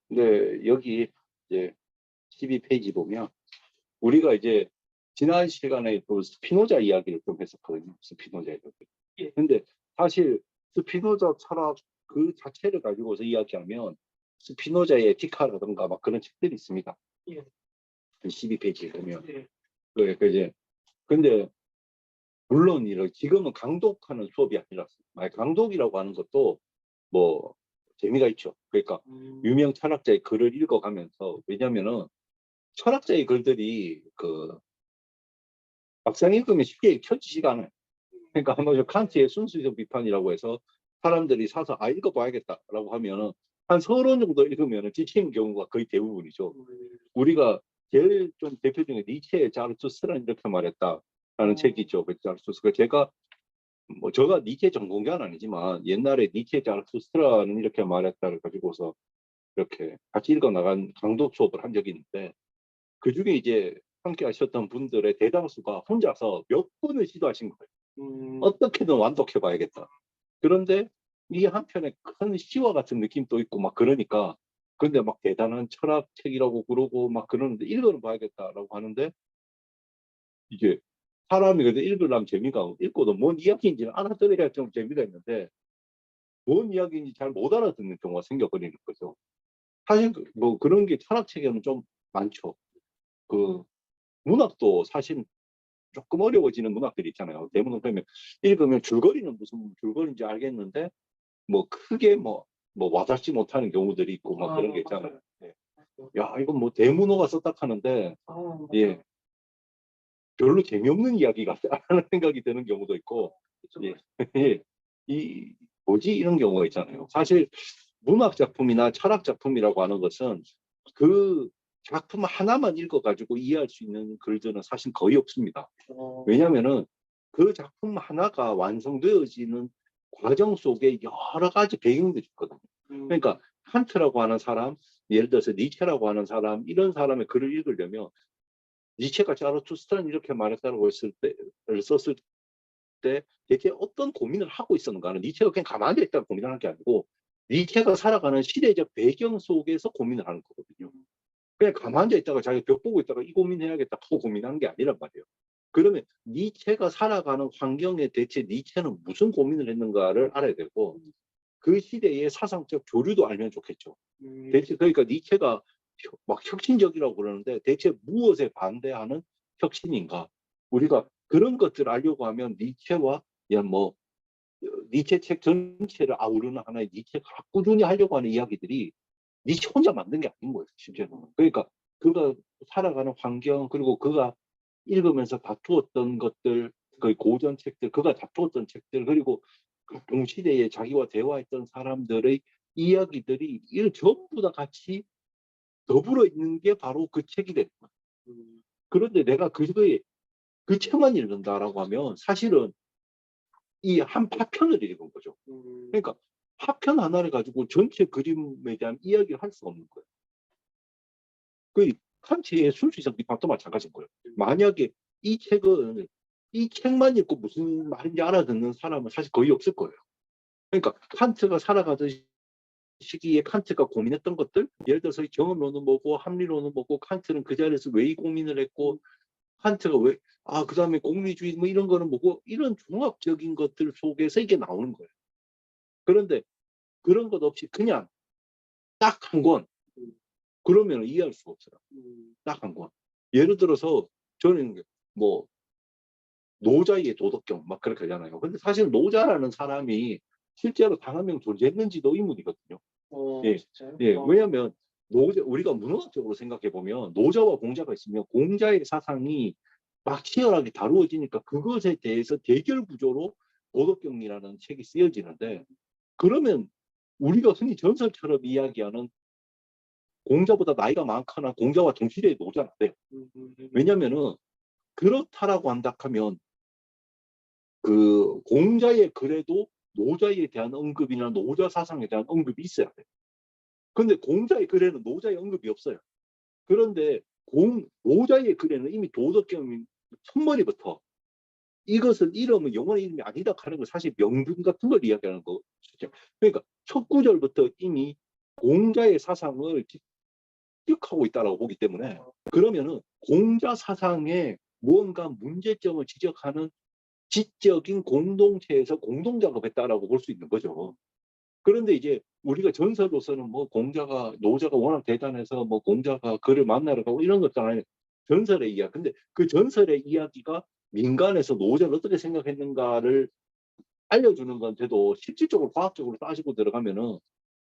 근데 여기 이제 12페이지 보면 우리가 이제 지난 시간에 또 스피노자 이야기를 좀 했었거든요. 스피노자에 대해서. 예. 근데 사실 스피노자 철학 그 자체를 가지고서 이야기하면 스피노자의 에티카라든가 막 그런 책들이 있습니다. 예. 12페이지에 보면. 예. 그러니까 이제 근데 물론 이런 지금은 강독하는 수업이 아니라 강독이라고 하는 것도 뭐 재미가 있죠. 그러니까 유명 철학자의 글을 읽어가면서, 왜냐면은 철학자의 글들이 그 막상 읽으면 쉽게 읽혀지지가 않아요. 그러니까 한번 칸트의 순수적 비판이라고 해서 사람들이 사서 읽어봐야겠다라고 하면은 한 서론 정도 읽으면 지치는 경우가 거의 대부분이죠. 우리가 제일 좀 대표적인 니체의 자르투스트라는 이렇게 말했다라는 책이 있죠. 그 자르투스트가 제가 니체 전공자는 아니지만 옛날에 니체 자르투스트라는 이렇게 말했다를 가지고서 이렇게 같이 읽어 나간 강독 수업을 한 적이 있는데, 그 중에 이제 함께 하셨던 분들의 대다수가 혼자서 몇 번을 시도하신 거예요. 어떻게든 완독해 봐야겠다. 그런데 이 한편에 큰 시와 같은 느낌도 있고 막 그러니까, 근데 막 대단한 철학책이라고 그러고 막 그러는데 읽어는 봐야겠다라고 하는데, 이게 사람이 그래도 읽으려면 재미가, 읽고도 뭔 이야기인지는 알아들어야 좀 재미가 있는데 뭔 이야기인지 잘 못 알아듣는 경우가 생겨버리는 거죠. 사실 뭐 그런 게 철학책에는 좀 많죠. 그 문학도 사실 조금 어려워지는 문학들이 있잖아요. 대부분 그러면 읽으면 줄거리는 무슨 줄거리인지 알겠는데 뭐 크게 뭐 와닿지 못하는 경우들이 있고 막 그런 게 있잖아요. 예. 야, 이건 뭐 대문호가 썼다 하는데 예, 별로 재미없는 이야기 같다는 생각이 드는 경우도 있고, 예, 예, 이 뭐지 이런 경우가 있잖아요. 사실 문학 작품이나 철학 작품이라고 하는 것은 그 작품 하나만 읽어가지고 이해할 수 있는 글들은 사실 거의 없습니다. 왜냐하면은 그 작품 하나가 완성되어지는 과정 속에 여러 가지 배경들이 있거든요. 그러니까 칸트라고 하는 사람, 예를 들어서 니체라고 하는 사람, 이런 사람의 글을 읽으려면 니체가 자라투스트라는 이렇게 말했다고 썼을 때 대체 어떤 고민을 하고 있었는가는, 니체가 그냥 가만히 앉아있다가 고민하는 게 아니고 니체가 살아가는 시대적 배경 속에서 고민을 하는 거거든요. 그냥 가만히 앉아있다가 자기 벽 보고 있다가 이 고민해야겠다 하고 고민하는 게 아니란 말이에요. 그러면 니체가 살아가는 환경에 대체 니체는 무슨 고민을 했는가를 알아야 되고, 그 시대의 사상적 교류도 알면 좋겠죠. 대체 그러니까 니체가 막 혁신적이라고 그러는데 대체 무엇에 반대하는 혁신인가? 우리가 그런 것들을 알려고 하면 니체와 뭐 니체 책 전체를 아우르는 하나의 니체가 꾸준히 하려고 하는 이야기들이 니체 혼자 만든 게 아닌 거예요, 실제로는. 그러니까 그가 살아가는 환경, 그리고 그가 읽으면서 다투었던 것들, 그 고전 책들, 그가 다투었던 책들, 그리고 그 동시대에 자기와 대화했던 사람들의 이야기들이 이걸 전부 다 같이 더불어 있는 게 바로 그 책이 되는 거예요. 그런데 내가 그 책만 읽는다라고 하면 사실은 이 한 파편을 읽은 거죠. 그러니까 파편 하나를 가지고 전체 그림에 대한 이야기를 할 수가 없는 거예요. 그 칸트의 순수이성 비판도 마찬가지인 거예요. 만약에 이 책만 읽고 무슨 말인지 알아듣는 사람은 사실 거의 없을 거예요. 그러니까 칸트가 살아가던 시기에 칸트가 고민했던 것들, 예를 들어서 경험론은 뭐고 합리론은 뭐고, 칸트는 그 자리에서 왜 이 고민을 했고, 칸트가 왜 그다음에 공리주의 뭐 이런 거는 뭐고, 이런 종합적인 것들 속에서 이게 나오는 거예요. 그런데 그런 것 없이 그냥 딱 한 권, 그러면 이해할 수가 없어요. 딱 한 권. 예를 들어서 저는 뭐 노자의 도덕경 막 그렇게 하잖아요. 근데 사실 노자라는 사람이 실제로 단 한 명 존재했는지도 의문이거든요. 예, 진짜요? 예. 왜냐하면 우리가 문학적으로 생각해 보면 노자와 공자가 있으면 공자의 사상이 막 치열하게 다루어지니까 그것에 대해서 대결 구조로 도덕경이라는 책이 쓰여지는데, 그러면 우리가 흔히 전설처럼 이야기하는 공자보다 나이가 많거나 공자와 동시대의 노자는 안 돼요. 왜냐면은 그렇다라고 한다 하면 그 공자의 글에도 노자에 대한 언급이나 노자 사상에 대한 언급이 있어야 돼요. 근데 공자의 글에는 노자의 언급이 없어요. 그런데 노자의 글에는 이미 도덕경이 첫머리부터 이것을 잃으면 영원의 이름이 아니다 하는 거, 사실 명분 같은 걸 이야기하는 거죠. 그러니까 첫 구절부터 이미 공자의 사상을 습득하고 있다고 보기 때문에 그러면은 공자 사상에 무언가 문제점을 지적하는 지적인 공동체에서 공동작업했다라고 볼 수 있는 거죠. 그런데 이제 우리가 전설로서는 뭐 공자가 노자가 워낙 대단해서 뭐 공자가 그를 만나러 가고 이런 것잖아요. 전설의 이야기. 근데 그 전설의 이야기가 민간에서 노자를 어떻게 생각했는가를 알려주는 건데도 실질적으로 과학적으로 따지고 들어가면은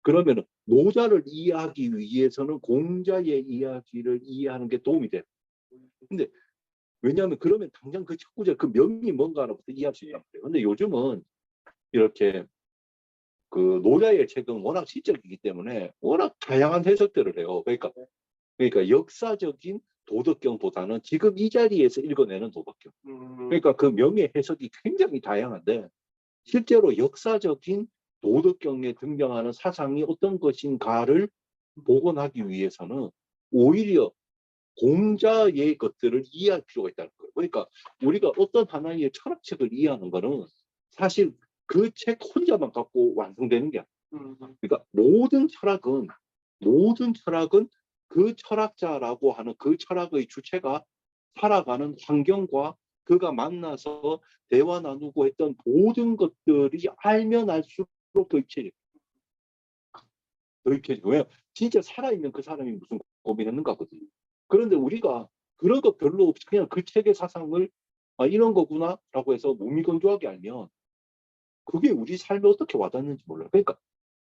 그러면은 노자를 이해하기 위해서는 공자의 이야기를 이해하는 게 도움이 돼요. 근데 왜냐하면 그러면 당장 그 첫 구절 그 명이 뭔가로부터 이해할 수 있단 말이에요. 근데 요즘은 이렇게 그 노자의 책은 워낙 시적이기 때문에 워낙 다양한 해석들을 해요. 그러니까 역사적인 도덕경보다는 지금 이 자리에서 읽어내는 도덕경. 그러니까 그 명의 해석이 굉장히 다양한데 실제로 역사적인 도덕경에 등장하는 사상이 어떤 것인가를 복원하기 위해서는 오히려 공자의 것들을 이해할 필요가 있다는 거예요. 그러니까 우리가 어떤 하나의 철학책을 이해하는 거는 사실 그 책 혼자만 갖고 완성되는 게 아니에요. 그러니까 모든 철학은 그 철학자라고 하는 그 철학의 주체가 살아가는 환경과 그가 만나서 대화 나누고 했던 모든 것들이 알면 알수록 더 입체적. 더 입체적. 왜? 진짜 살아있는 그 사람이 무슨 고민했는가거든요. 그런데 우리가 그런 거 별로 없이 그냥 그 책의 사상을 아, 이런 거구나라고 해서 무미건조하게 알면 그게 우리 삶에 어떻게 와닿는지 몰라요. 그러니까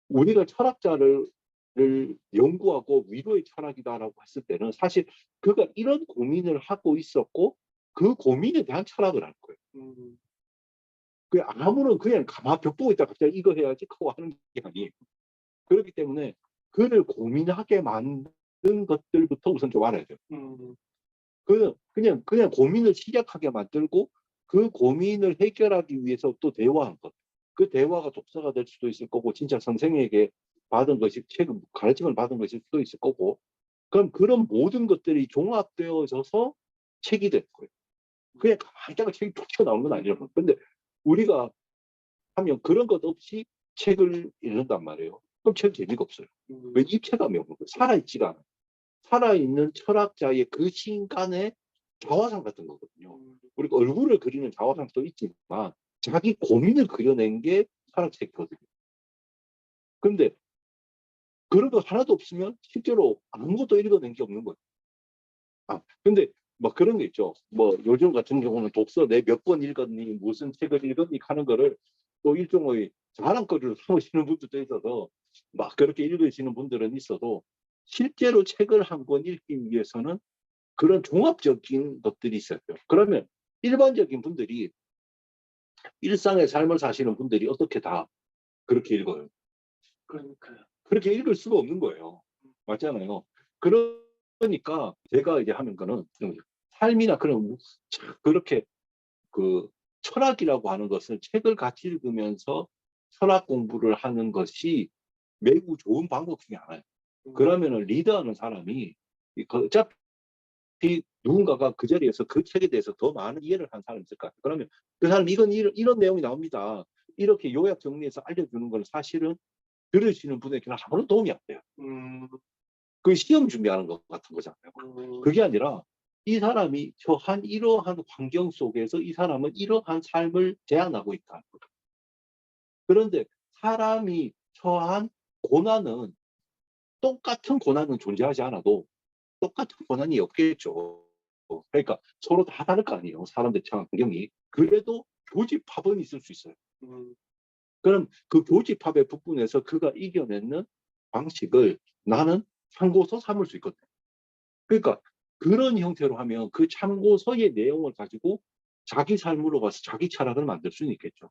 우리가 철학자를 연구하고 위로의 철학이다라고 했을 때는 사실 그가 이런 고민을 하고 있었고 그 고민에 대한 철학을 할 거예요. 그 아무런 그냥 가만 벽 보고 있다 갑자기 이거 해야지 하고 하는 게 아니에요. 그렇기 때문에 그를 고민하게 만든 것들부터 우선 좀 알아야 돼요. 그냥 고민을 시작하게 만들고 그 고민을 해결하기 위해서 또 대화한 것. 그 대화가 독서가 될 수도 있을 거고 진짜 선생에게 받은 것이 책을 가르침을 받은 것일 수도 있을 거고 그럼 그런 모든 것들이 종합되어져서 책이 될 거예요. 그냥 가만히 있다가 책이 툭 튀어나오는 건 아니라고. 근데 우리가 하면 그런 것 없이 책을 읽는단 말이에요. 그럼 책 재미가 없어요. 왜 입체감이 없는 거예요. 살아있지가 않아요. 살아있는 철학자의 그 신간의 자화상 같은 거거든요. 우리가 얼굴을 그리는 자화상도 있지만 자기 고민을 그려낸 게 철학책이거든요. 근데 그런 거 하나도 없으면 실제로 아무것도 읽어낸 게 없는 거예요. 아, 근데 막 그런 게 있죠. 뭐 요즘 같은 경우는 독서 내 몇 권 읽었니, 무슨 책을 읽었니 하는 거를 또 일종의 자랑거리로 삼으시는 분들도 있어서 막 그렇게 읽으시는 분들은 있어도 실제로 책을 한 권 읽기 위해서는 그런 종합적인 것들이 있어요. 그러면 일반적인 분들이 일상의 삶을 사시는 분들이 어떻게 다 그렇게 읽어요? 그러니까요. 그렇게 읽을 수가 없는 거예요. 맞잖아요. 그러니까 제가 이제 하는 거는 삶이나 그런 그렇게 그 철학이라고 하는 것은 책을 같이 읽으면서 철학 공부를 하는 것이 매우 좋은 방법 중에 하나예요. 그러면은 리더하는 사람이 어차피 누군가가 그 자리에서 그 책에 대해서 더 많은 이해를 한 사람이 있을 것 같아요. 그러면 그 사람이 이런 내용이 나옵니다. 이렇게 요약 정리해서 알려주는 건 사실은 들으시는 분에게는 아무런 도움이 안 돼요. 그 시험 준비하는 것 같은 거잖아요. 그게 아니라 이 사람이 처한 이러한 환경 속에서 이 사람은 이러한 삶을 제안하고 있다. 그런데 사람이 처한 고난은 똑같은 고난은 존재하지 않아도 똑같은 고난이 없겠죠. 그러니까 서로 다 다를 거 아니에요. 사람들 처한 환경이. 그래도 교집합은 있을 수 있어요. 그럼 그 교집합의 부분에서 그가 이겨내는 방식을 나는 참고서 삼을 수 있거든. 그러니까 그런 형태로 하면 그 참고서의 내용을 가지고 자기 삶으로 가서 자기 철학을 만들 수는 있겠죠.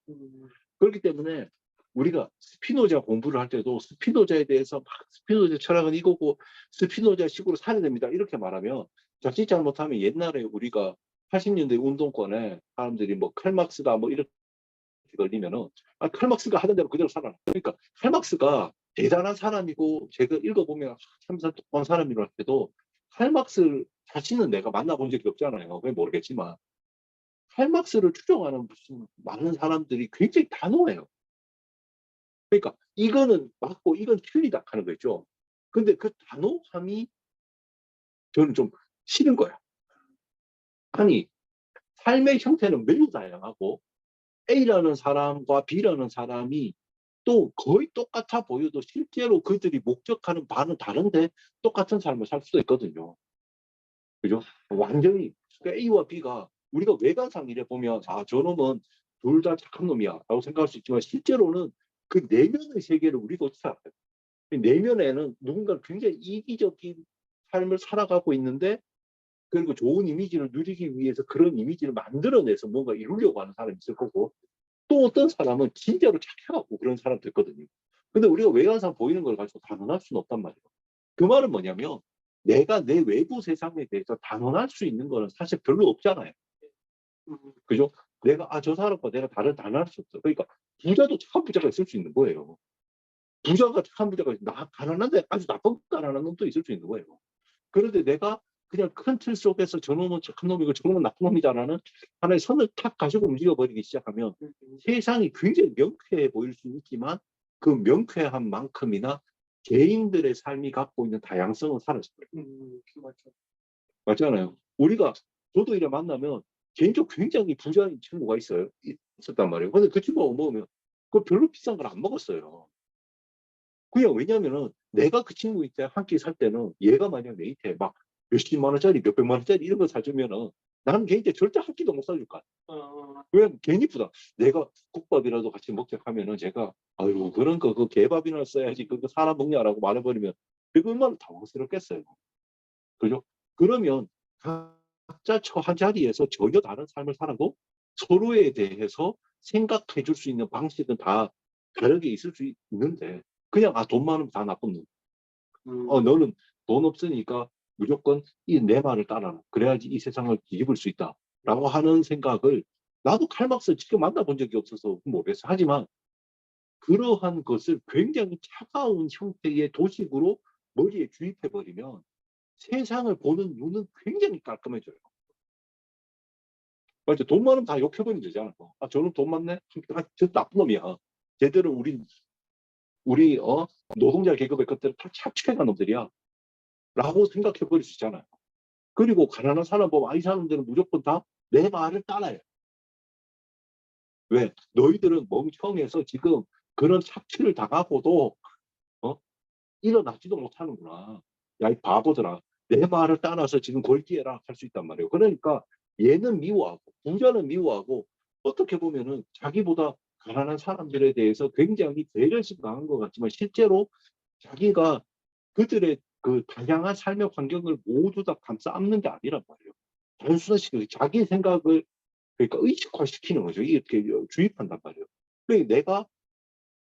그렇기 때문에 우리가 스피노자 공부를 할 때도 스피노자에 대해서 막 스피노자 철학은 이거고 스피노자식으로 살아야 됩니다. 이렇게 말하면 자칫 잘못하면 옛날에 우리가 80년대 운동권에 사람들이 뭐 칼막스다 뭐 이렇게 걸리면은 아, 칼막스가 하던 대로 그대로 살아라. 그러니까 칼막스가 대단한 사람이고 제가 읽어보면 참 똑똑한 사람이라 해도 칼막스 자신은 내가 만나본 적이 없잖아요. 왜 모르겠지만 칼막스를 추종하는 무슨 많은 사람들이 굉장히 단호해요. 그러니까 이거는 맞고 이건 틀리다 하는 거죠. 근데 그 단호함이 저는 좀 싫은 거야. 아니, 삶의 형태는 매우 다양하고 A라는 사람과 B라는 사람이 또 거의 똑같아 보여도 실제로 그들이 목적하는 바는 다른데 똑같은 삶을 살 수도 있거든요. 그죠? 완전히 그러니까 A와 B가 우리가 외관상 이래 보면 아, 저놈은 둘 다 착한 놈이야 라고 생각할 수 있지만 실제로는 그 내면의 세계를 우리가 어떻게 알아요? 그 내면에는 누군가 굉장히 이기적인 삶을 살아가고 있는데 그리고 좋은 이미지를 누리기 위해서 그런 이미지를 만들어내서 뭔가 이루려고 하는 사람이 있을 거고 또 어떤 사람은 진짜로 착해갖고 그런 사람도 있거든요. 근데 우리가 외관상 보이는 걸 가지고 단언할 수는 없단 말이에요. 그 말은 뭐냐면 내가 내 외부 세상에 대해서 단언할 수 있는 거는 사실 별로 없잖아요. 그죠? 내가 아, 저 사람과 내가 단언할 수 없어. 그러니까 부자도 착한 부자가 있을 수 있는 거예요. 부자가 착한 부자가 가난한데 아주 나쁜 가난한 놈도 있을 수 있는 거예요. 그런데 내가 그냥 큰 틀 속에서 저놈은 착한 놈이고 저놈은 나쁜 놈이다라는 하나의 선을 탁 가지고 움직여버리기 시작하면 세상이 굉장히 명쾌해 보일 수 있지만 그 명쾌한 만큼이나 개인들의 삶이 갖고 있는 다양성은 사라져버려요. 맞죠. 맞잖아요. 우리가 저도 이래 만나면 개인적으로 굉장히 부자인 친구가 있었단 말이에요. 근데 그 친구가 먹으면 그 별로 비싼 걸 안 먹었어요. 그냥 왜냐면은 내가 그 친구 밑에 함께 살 때는 얘가 만약 내 밑에 막 몇십만 원짜리 몇백만 원짜리 이런 거 사주면은 나는 개인적으로 절대 한 끼도 못 사줄 거야. 왜 괜히 부담. 내가 국밥이라도 같이 먹자 하면은 제가 아유 그런 거 그 개밥이나 써야지 그거 사람 먹냐라고 말해버리면 그거 얼마나 당황스럽겠어요. 그죠? 그러면 각자 처한 자리에서 전혀 다른 삶을 살아도 서로에 대해서 생각해 줄 수 있는 방식은 다 다르게 있을 수 있는데 그냥 아, 돈 많으면 다 나쁜 놈. 너는 돈 없으니까 무조건 이 내 말을 따라라. 그래야지 이 세상을 뒤집을 수 있다. 라고 하는 생각을 나도 칼막스 직접 만나본 적이 없어서 모르겠어. 하지만 그러한 것을 굉장히 차가운 형태의 도식으로 머리에 주입해버리면 세상을 보는 눈은 굉장히 깔끔해져요. 맞죠? 돈 많으면 다 욕해버리면 되잖아. 아, 저놈 돈 많네? 아, 저 나쁜 놈이야. 제대로 우리 노동자 계급의 것들은 다 착취해간 놈들이야. 라고 생각해버릴 수 있잖아요. 그리고 가난한 사람 보면 아, 이 사람들은 무조건 다 내 말을 따라요. 왜? 너희들은 멍청해서 지금 그런 착취를 당하고도 어? 일어나지도 못하는구나. 야, 이 바보들아. 내 말을 따라서 지금 걸기해라 할 수 있단 말이에요. 그러니까 얘는 미워하고 부자는 미워하고 어떻게 보면은 자기보다 가난한 사람들에 대해서 굉장히 배려심 강한 것 같지만 실제로 자기가 그들의 그 다양한 삶의 환경을 모두 다 감싸 안는 게 아니란 말이에요. 단순히 자기 생각을 그러니까 의식화시키는 거죠. 이렇게 주입한단 말이에요. 그러니까 내가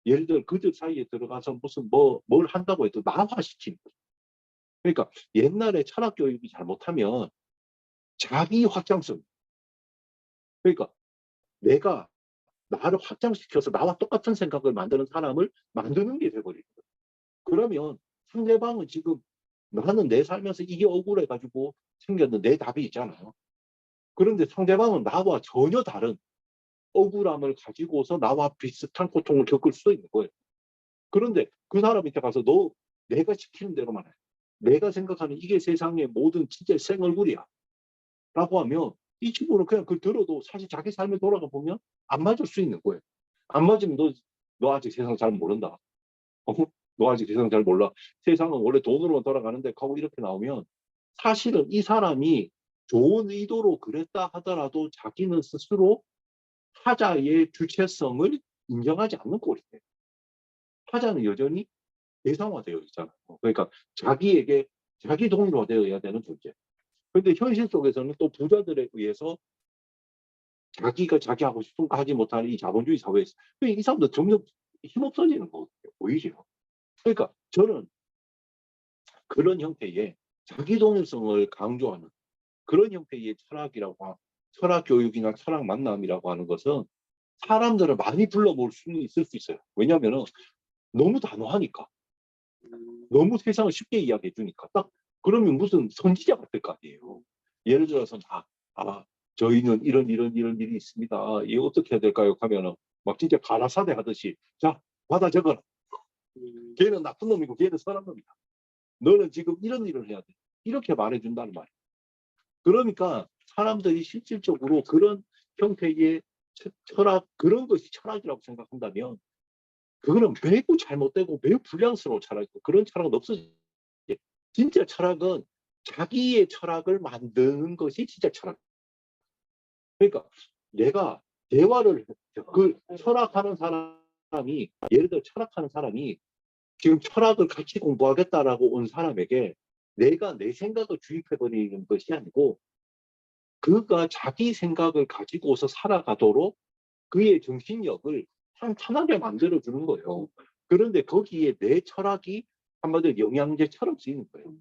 예를 들어 그들 사이에 들어가서 무슨 뭘 한다고 해도 나화시키는 거죠. 그러니까 옛날에 철학 교육이 잘못하면 자기 확장성. 그러니까 내가 나를 확장시켜서 나와 똑같은 생각을 만드는 사람을 만드는 게 돼버리는 거예요. 그러면 상대방은 지금 나는 내 살면서 이게 억울해가지고 생겼는 내 답이 있잖아요. 그런데 상대방은 나와 전혀 다른 억울함을 가지고서 나와 비슷한 고통을 겪을 수도 있는 거예요. 그런데 그 사람한테 가서 너 내가 시키는 대로만 해. 내가 생각하는 이게 세상의 모든 진짜 생얼굴이야. 라고 하면 이 친구는 그냥 그걸 들어도 사실 자기 삶에 돌아가 보면 안 맞을 수 있는 거예요. 안 맞으면 너 아직 세상 잘 모른다. 어? 너 아직 세상 잘 몰라. 세상은 원래 돈으로만 돌아가는데 하고 이렇게 나오면 사실은 이 사람이 좋은 의도로 그랬다 하더라도 자기는 스스로 타자의 주체성을 인정하지 않는 꼴이에요. 타자는 여전히 대상화되어 있잖아요. 그러니까 자기에게 자기 동일화되어야 되는 존재. 그런데 현실 속에서는 또 부자들에 의해서 자기가 자기 하고 싶은 거 하지 못하는 이 자본주의 사회에서 이 사람들 점점 힘없어지는 거거든요. 오히려. 그러니까 저는 그런 형태의 자기 동일성을 강조하는 그런 형태의 철학 교육이나 철학 만남이라고 하는 것은 사람들을 많이 불러모을 수는 있을 수 있어요. 왜냐하면 너무 단호하니까. 너무 세상을 쉽게 이야기해 주니까 딱 그러면 무슨 선지자 같을 거 아니에요. 예를 들어서 저희는 이런 일이 있습니다. 이거 어떻게 해야 될까요? 하면은 막 진짜 가라사대 하듯이 자 받아 적어라. 걔는 나쁜 놈이고 걔는 선한 놈이다. 너는 지금 이런 일을 해야 돼. 이렇게 말해준다는 말이야. 그러니까 사람들이 실질적으로 그런 형태의 철학, 그런 것이 철학이라고 생각한다면 그거는 매우 잘못되고 매우 불량스러운 철학이고, 그런 철학은 없어지. 진짜 철학은 자기의 철학을 만드는 것이 진짜 철학. 그러니까 내가 대화를, 그 철학하는 사람이, 예를 들어 철학하는 사람이 지금 철학을 같이 공부하겠다라고 온 사람에게 내가 내 생각을 주입해버리는 것이 아니고, 그가 자기 생각을 가지고서 살아가도록 그의 정신력을 탄탄하게 만들어주는 거예요. 그런데 거기에 내 철학이 한마디로 영양제처럼 쓰이는 거예요.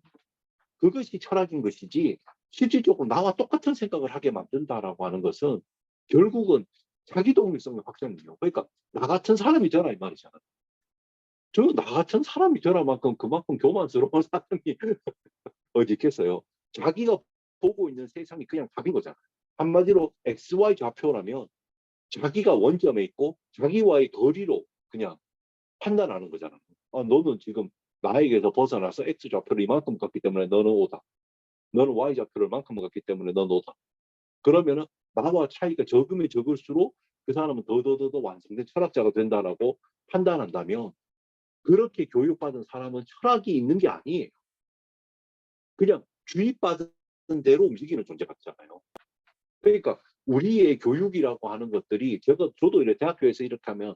그것이 철학인 것이지, 실질적으로 나와 똑같은 생각을 하게 만든다라고 하는 것은 결국은 자기 독립성의 확장이에요. 그러니까 나 같은 사람이 되라 이 말이잖아요. 저 나 같은 사람이 되라만큼 그만큼 교만스러운 사람이 어디 있겠어요. 자기가 보고 있는 세상이 그냥 답인 거잖아요. 한마디로 XY 좌표라면 자기가 원점에 있고 자기와의 거리로 그냥 판단하는 거잖아. 너는 지금 나에게서 벗어나서 X 좌표를 이만큼 갔기 때문에 너는 O다. 너는 Y 좌표를 만큼 갔기 때문에 너는 O다. 그러면은 나와 차이가 적으면 적을수록 그 사람은 더더더 완성된 철학자가 된다라고 판단한다면, 그렇게 교육받은 사람은 철학이 있는 게 아니에요. 그냥 주입받은 대로 움직이는 존재 같잖아요. 그러니까 우리의 교육이라고 하는 것들이, 저도 이렇게 대학교에서 이렇게 하면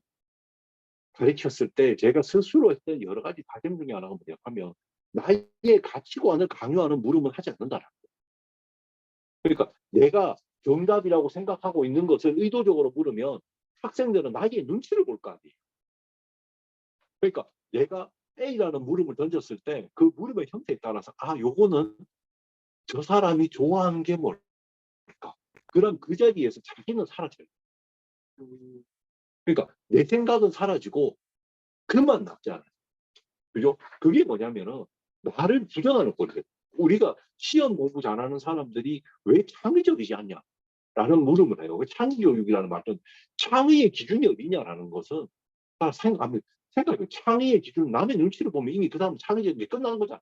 가르쳤을 때 제가 스스로 했던 여러 가지 과정 중에 하나가 뭐냐면, 나의 가치관을 강요하는 물음을 하지 않는다라는 거예요. 그러니까 내가 정답이라고 생각하고 있는 것을 의도적으로 물으면 학생들은 나의 눈치를 볼 거 아니에요. 그러니까 내가 A라는 물음을 던졌을 때 그 물음의 형태에 따라서 요거는 저 사람이 좋아하는 게 뭘까? 그럼 그 자리에서 자기는 사라져요. 그러니까 내 생각은 사라지고 그만 남지 않아요. 그죠? 그게 뭐냐면은 나를 부정하는 거예요. 우리가 시험 공부 잘하는 사람들이 왜 창의적이지 않냐? 라는 물음을 해요. 창의교육이라는 말은 창의의 기준이 어디냐라는 것은 생각해. 창의의 기준, 남의 눈치를 보면 이미 그 다음 창의적인 게 끝나는 거잖아.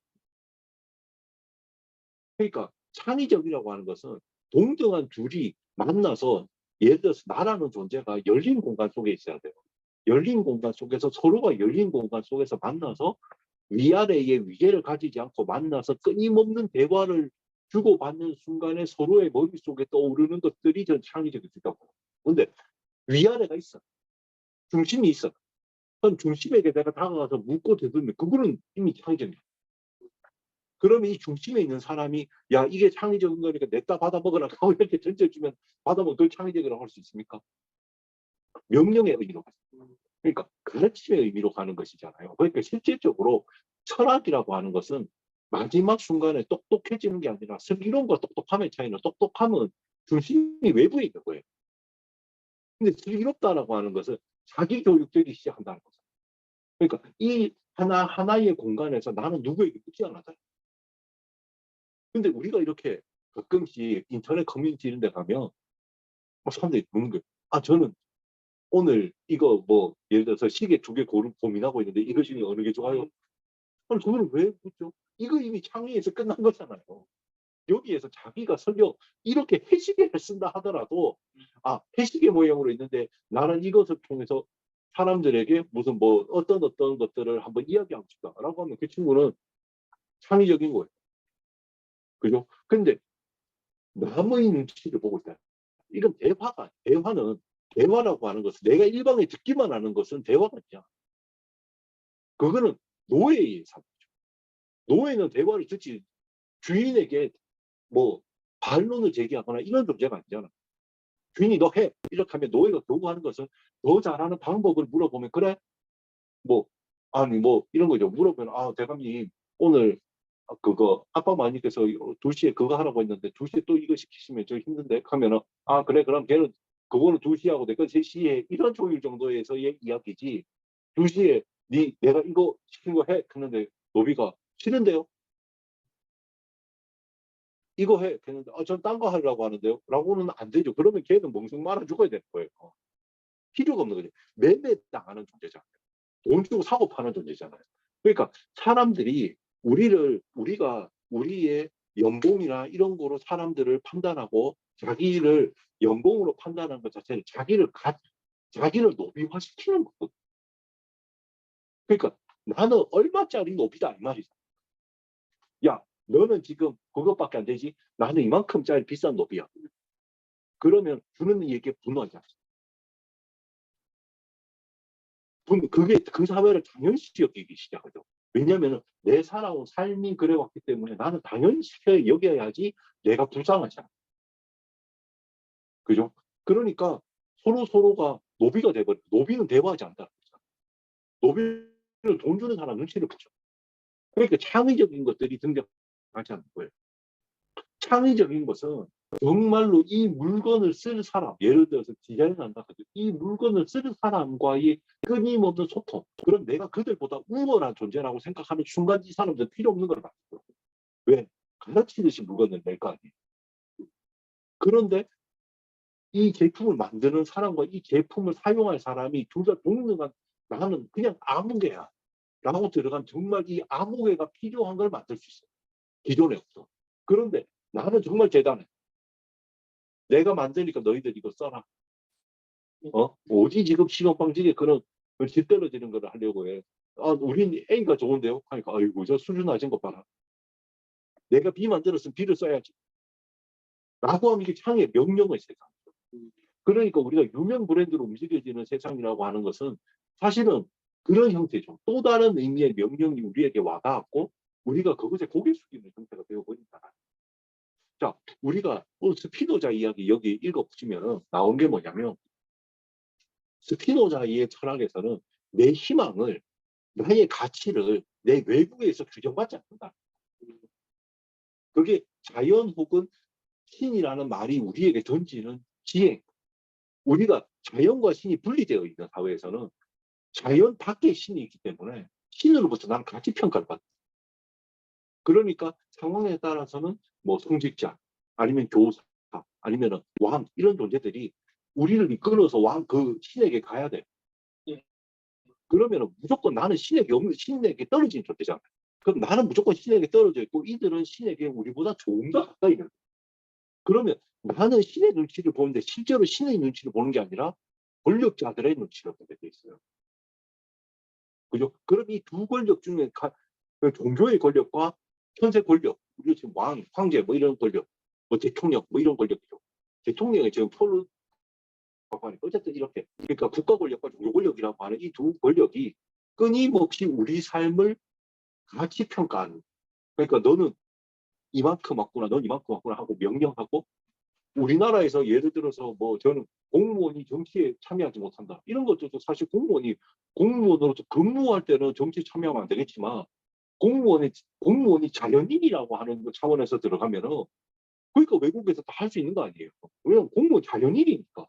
그러니까 창의적이라고 하는 것은 동등한 둘이 만나서, 예를 들어서 나라는 존재가 열린 공간 속에 있어야 돼요. 열린 공간 속에서, 서로가 열린 공간 속에서 만나서 위아래의 위계를 가지지 않고 만나서 끊임없는 대화를 주고받는 순간에 서로의 머릿속에 떠오르는 것들이 전 창의적일 수 있다고. 근데 위아래가 있어. 중심이 있어. 그럼 중심에게 내가 다가가서 묻고 대들면 그거는 이미 창의적이야. 그러면 이 중심에 있는 사람이 야 이게 창의적인 거니까 냈다 받아 먹으라 하고 이렇게 던져주면 받아먹으면 그걸 창의적이라고 할 수 있습니까? 명령의 의미로 가죠. 그러니까 가르침의 의미로 가는 것이잖아요. 그러니까 실질적으로 철학이라고 하는 것은 마지막 순간에 똑똑해지는 게 아니라, 슬기로움과 똑똑함의 차이는, 똑똑함은 중심이 외부에 있는 거예요. 근데 슬기롭다라고 하는 것은 자기 교육되기 시작한다는 거죠. 그러니까 이 하나의 공간에서 나는 누구에게 묻지 않았다. 근데 우리가 이렇게 가끔씩 인터넷 커뮤니티 이런 데 가면 사람들이 묻는 거예요. 저는 오늘 이거 뭐 예를 들어서 시계 두 개 고민하고 있는데 이거 중에 어느 게 좋아요? 아니 그거를 왜 묻죠? 이거 이미 창의에서 끝난 거잖아요. 여기에서 자기가 설령 이렇게 해시계를 쓴다 하더라도 해시계 모양으로 있는데 나는 이것을 통해서 사람들에게 무슨 뭐 어떤 것들을 한번 이야기하고 싶다라고 하면 그 친구는 창의적인 거예요. 그죠? 근데 남의 눈치를 보고 있다. 이건 대화라고 하는 것은, 내가 일방에 듣기만 하는 것은 대화가 아니야. 그거는 노예의 삶이죠. 노예는 대화를 듣지 주인에게 뭐 반론을 제기하거나 이런 존재가 아니잖아. 주인이 너 해 이렇게 하면 노예가 요구하는 것은 더 잘하는 방법을 물어보면, 그래 뭐 아니 뭐 이런 거죠. 물어보면 대감님 오늘 그거 아빠 마님께서 2시에 그거 하라고 했는데 2시에 또 이거 시키시면 저 힘든데 하면은 그래 그럼 걔는 그거는 2시 하고 내가 3시에, 이런 조율 정도에서의 이야기지. 2시에 내가 이거 시킨 거 해 했는데 노비가 싫은데요? 이거 해 했는데 전 딴 거 하려고 하는데요? 라고는 안 되죠. 그러면 걔는 멍석 말아 죽어야 되는 거예요. 필요가 없는 거죠. 매매당하는 존재잖아요. 돈 주고 사고 파는 존재잖아요. 그러니까 사람들이 우리가 우리의 연봉이나 이런 거로 사람들을 판단하고 자기를 연봉으로 판단하는 것 자체는 자기를 노비화시키는 거거든. 그러니까 나는 얼마짜리 노비다 이 말이죠. 야, 너는 지금 그것밖에 안 되지? 나는 이만큼짜리 비싼 노비야. 그러면 주는 이에게 분노하지 않습니다. 그게 그 사회를 당연시 여기기 시작하죠. 왜냐하면 내 살아온 삶이 그래왔기 때문에 나는 당연시 여겨야지 내가 불쌍하지 않아. 그죠? 그러니까 서로가 노비가 돼버려. 노비는 대화하지 않다. 노비는 돈 주는 사람 눈치를 보죠. 그러니까 창의적인 것들이 등장하지 않는 거예요. 창의적인 것은 정말로 이 물건을 쓸 사람, 예를 들어서 디자인을 한다 하죠. 이 물건을 쓸 사람과의 끊임없는 소통. 그럼 내가 그들보다 우월한 존재라고 생각하는 순간 이 사람들 필요 없는 걸 받죠. 왜? 가르치듯이 물건을 낼 거 아니에요. 그런데 이 제품을 만드는 사람과 이 제품을 사용할 사람이 둘 다 동등한, 나는 그냥 아무개야 라고 들어가면 정말 이 아무개가 필요한 걸 만들 수 있어요. 기존에 없어. 그런데 나는 정말 대단해. 내가 만드니까 너희들 이거 써라. 어디 지금 시간방지게 그런 질 떨어지는 걸 하려고 해. 아, 우린 A가 좋은데요? 하니까, 아이고, 저 수준 낮은 거 봐라. 내가 B 만들었으면 B를 써야지. 라고 하면 이게 창의 명령의 세상. 그러니까 우리가 유명 브랜드로 움직여지는 세상이라고 하는 것은 사실은 그런 형태죠. 또 다른 의미의 명령이 우리에게 와닿았고, 우리가 그것에 고개 숙이는 형태가 되어버린다. 자, 우리가 스피노자 이야기 여기 읽어보시면 나온 게 뭐냐면, 스피노자의 철학에서는 내 희망을, 나의 가치를 내 외부에서 규정받지 않는다. 그게 자연 혹은 신이라는 말이 우리에게 던지는 지혜. 우리가 자연과 신이 분리되어 있는 사회에서는 자연 밖에 신이 있기 때문에 신으로부터 나는 가치 평가를 받다. 그러니까 상황에 따라서는 뭐 성직자, 아니면 교사, 아니면 왕, 이런 존재들이 우리를 이끌어서 그 신에게 가야 돼. 그러면 무조건 나는 신에게 떨어진 존재잖아. 그럼 나는 무조건 신에게 떨어져 있고 이들은 신에게 우리보다 조금 더 가까이 있는. 그러면 나는 신의 눈치를 보는데 실제로 신의 눈치를 보는 게 아니라 권력자들의 눈치를 보게 돼 있어요. 그죠? 그럼 이 두 권력 중에 그 종교의 권력과 현세 권력, 우리 지금 왕, 황제 뭐 이런 권력, 뭐 대통령 뭐 이런 권력이죠. 대통령이 지금 표를 어쨌든 이렇게, 그러니까 국가 권력과 종교 권력이라고 하는 이 두 권력이 끊임없이 우리 삶을 가치 평가하는. 그러니까 너는 이만큼 왔구나, 넌 이만큼 왔구나 하고 명령하고, 우리나라에서 예를 들어서 뭐 저는 공무원이 정치에 참여하지 못한다. 이런 것도 사실 공무원으로서 근무할 때는 정치에 참여하면 안 되겠지만, 공무원이 자연인이라고 하는 차원에서 들어가면은, 그러니까 외국에서 다 할 수 있는 거 아니에요. 왜냐면 공무원 자연인이니까.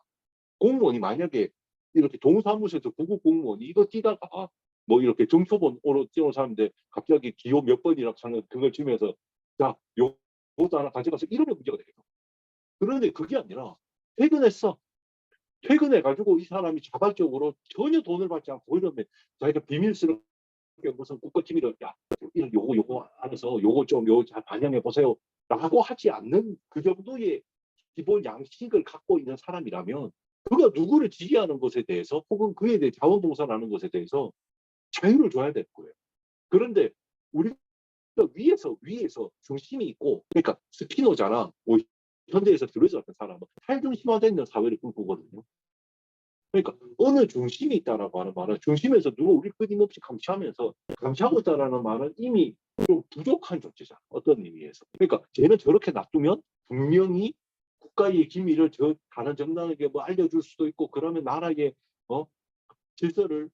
공무원이 만약에 이렇게 동사무소에서 구급 공무원이 이거 뛰다가 뭐 이렇게 정초본으로 뛰어온 사람인데 갑자기 기호 몇 번이라고 하는 그걸 주면서 자, 요것도 하나 가져가서 이러면 문제가 되겠죠. 그런데 그게 아니라 퇴근했어. 퇴근해가지고 이 사람이 자발적으로 전혀 돈을 받지 않고 이러면 자기가 비밀스럽게 무슨 국가機密을 야, 요거 알아서 요거 잘 반영해 보세요. 라고 하지 않는 그 정도의 기본 양식을 갖고 있는 사람이라면 그가 누구를 지휘하는 것에 대해서 혹은 그에 대해 자원봉사하는 것에 대해서 자유를 줘야 될 거예요. 그런데 우리가 위에서 중심이 있고, 그러니까 스피노자나 뭐 현대에서 드레즈 같은 사람은 탈중심화되는 사회를 꿈꾸거든요. 그러니까 어느 중심이 있다라고 하는 말은 중심에서 누가 우리 끊임없이 감시하고 있다라는 말은 이미 좀 부족한 존재잖아. 어떤 의미에서. 그러니까 쟤는 저렇게 놔두면 분명히 국가의 기밀을 다른 정당에게 뭐 알려줄 수도 있고 그러면 나라의 질서를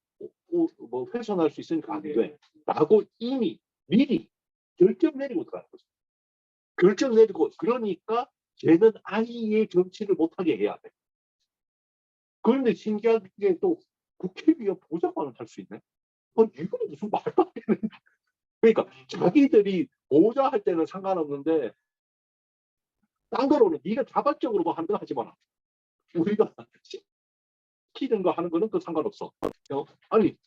뭐 훼손할 수 있으니까 안 돼. 라고 이미 미리 결정 내리고 들어가는 거죠. 결정 내리고 그러니까 쟤는 아예 정치를 못하게 해야 돼. 그런데 신기하게 또 국회의원 보좌관을 할 수 있네. 이거는 무슨 말도 안 되는. 그러니까 자기들이 보좌할 때는 상관없는데 딴 거로는 네가 자발적으로 뭐 하는 거 하지 마라. 우리가 시키는 거 하는 거는 그 상관없어. 아니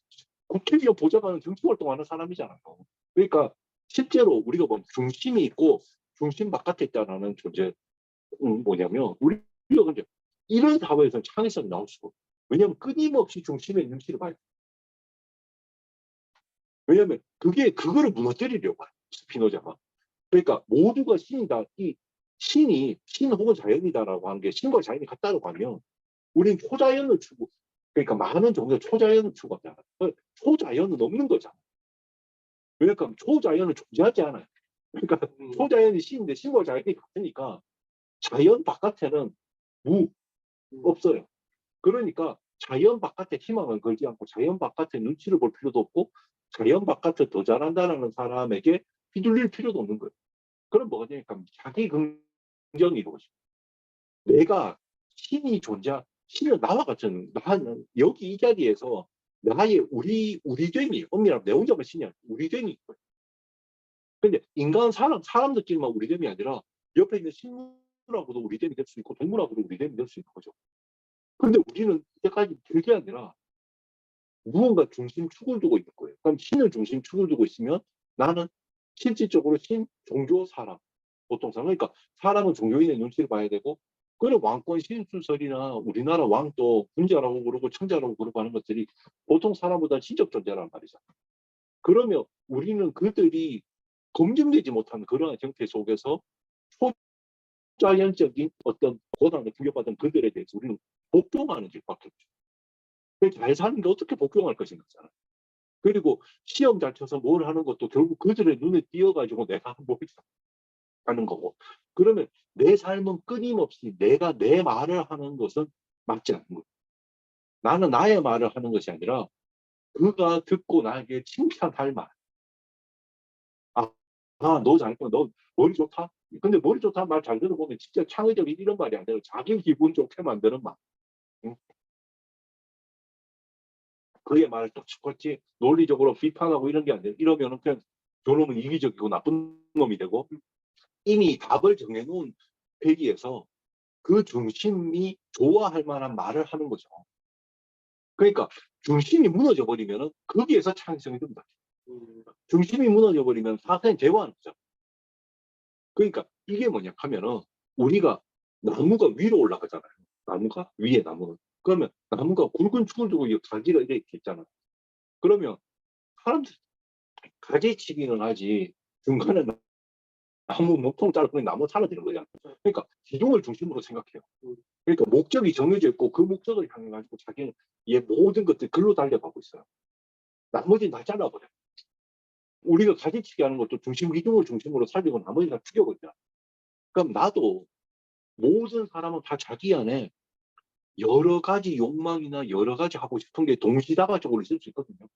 국회의원 보좌관은 정치활동하는 사람이잖아요. 그러니까 실제로 우리가 보면 중심이 있고 중심 바깥에 있다라는 존재 뭐냐면 우리가 근데 이런 사회에서 창의성이 나올 수가 없어요. 왜냐하면 끊임없이 중심의 눈치를 봐요. 왜냐하면 그거를 무너뜨리려고 해요. 스피노자가. 그러니까 모두가 신이다. 이 신이 신 혹은 자연이다라고 하는 게 신과 자연이 같다고 하면 우리는 초자연을 추구. 그러니까 많은 종교가 초자연을 추구하잖아. 초자연은 없는 거잖아. 그러니까 초자연은 존재하지 않아요. 그러니까 초자연이 신인데 신과 자연이 같으니까 자연 바깥에는 없어요. 그러니까 자연 바깥에 희망을 걸지 않고 자연 바깥에 눈치를 볼 필요도 없고 자연 바깥에 더 잘한다는 사람에게 휘둘릴 필요도 없는 거예요. 그럼 뭐가 되니까 자기 긍정이 이루어지고 내가 신은 나와 같은 나는 여기 이 자리에서 나의 우리됨이 엄밀하면 내 혼자만 신이 아니라 우리됨이 있고요. 근데 인간 사람들끼리만 우리됨이 아니라 옆에 있는 식물하고도 우리됨이 될 수 있고 동물하고도 우리됨이 될 수 있는 거죠. 근데 우리는 이때까지 그게 아니라 무언가 중심축을 두고 있는 거예요. 그럼 신을 중심축을 두고 있으면 나는 실질적으로 신, 종교, 사람. 보통 사람. 그러니까 사람은 종교인의 눈치를 봐야 되고 그런 왕권 신수설이나 우리나라 왕도 군자라고 그러고 청자라고 그러고 하는 것들이 보통 사람보다 신적 존재란 말이죠. 그러면 우리는 그들이 검증되지 못한 그러한 형태 속에서 초자연적인 어떤 고단을 부여받은 그들에 대해서 우리는 복종하는 길밖에 없죠. 잘 사는 게 어떻게 복종할 것인가잖아요. 그리고 시험 잘 쳐서 뭘 하는 것도 결국 그들의 눈에 띄어가지고 내가 뭘 하는 거고. 그러면 내 삶은 끊임없이 내가 내 말을 하는 것은 맞지 않는 거예요. 나는 나의 말을 하는 것이 아니라 그가 듣고 나에게 칭찬할 말. 아, 너 잘했구나. 너 머리 좋다. 근데 머리 좋다 말 잘 들어보면 진짜 창의적인 이런 말이 아니라 자기 기분 좋게 만드는 말. 응? 그의 말을 똑같이 논리적으로 비판하고 이런 게 아니라 이러면은 그냥 저놈은 이기적이고 나쁜 놈이 되고 이미 답을 정해놓은 회기에서 그 중심이 좋아할 만한 말을 하는 거죠. 그러니까 중심이 무너져 버리면 거기에서 창의성이 든다. 중심이 무너져 버리면 사상이 제거하는 거죠. 그러니까 이게 뭐냐 하면은 우리가 나무가 위로 올라가잖아요. 나무가 위에 나무가. 그러면 나무가 굵은 축을 두고 가지가 이렇게 있잖아. 그러면 사람들 가지치기는 하지 중간에 나무 목통 자르면 나무 사라지는 거잖아. 그러니까 기둥을 중심으로 생각해요. 그러니까 목적이 정해져 있고 그 목적을 향해 가지고 자기는 얘 모든 것들 글로 달려가고 있어요. 나머지는 다 잘라버려. 우리가 가지치기 하는 것도 중심 기둥을 중심으로 살리고 나머지 다 죽여버리잖아. 그럼 나도 모든 사람은 다 자기 안에 여러 가지 욕망이나 여러 가지 하고 싶은 게 동시다발적으로 있을 수 있거든요.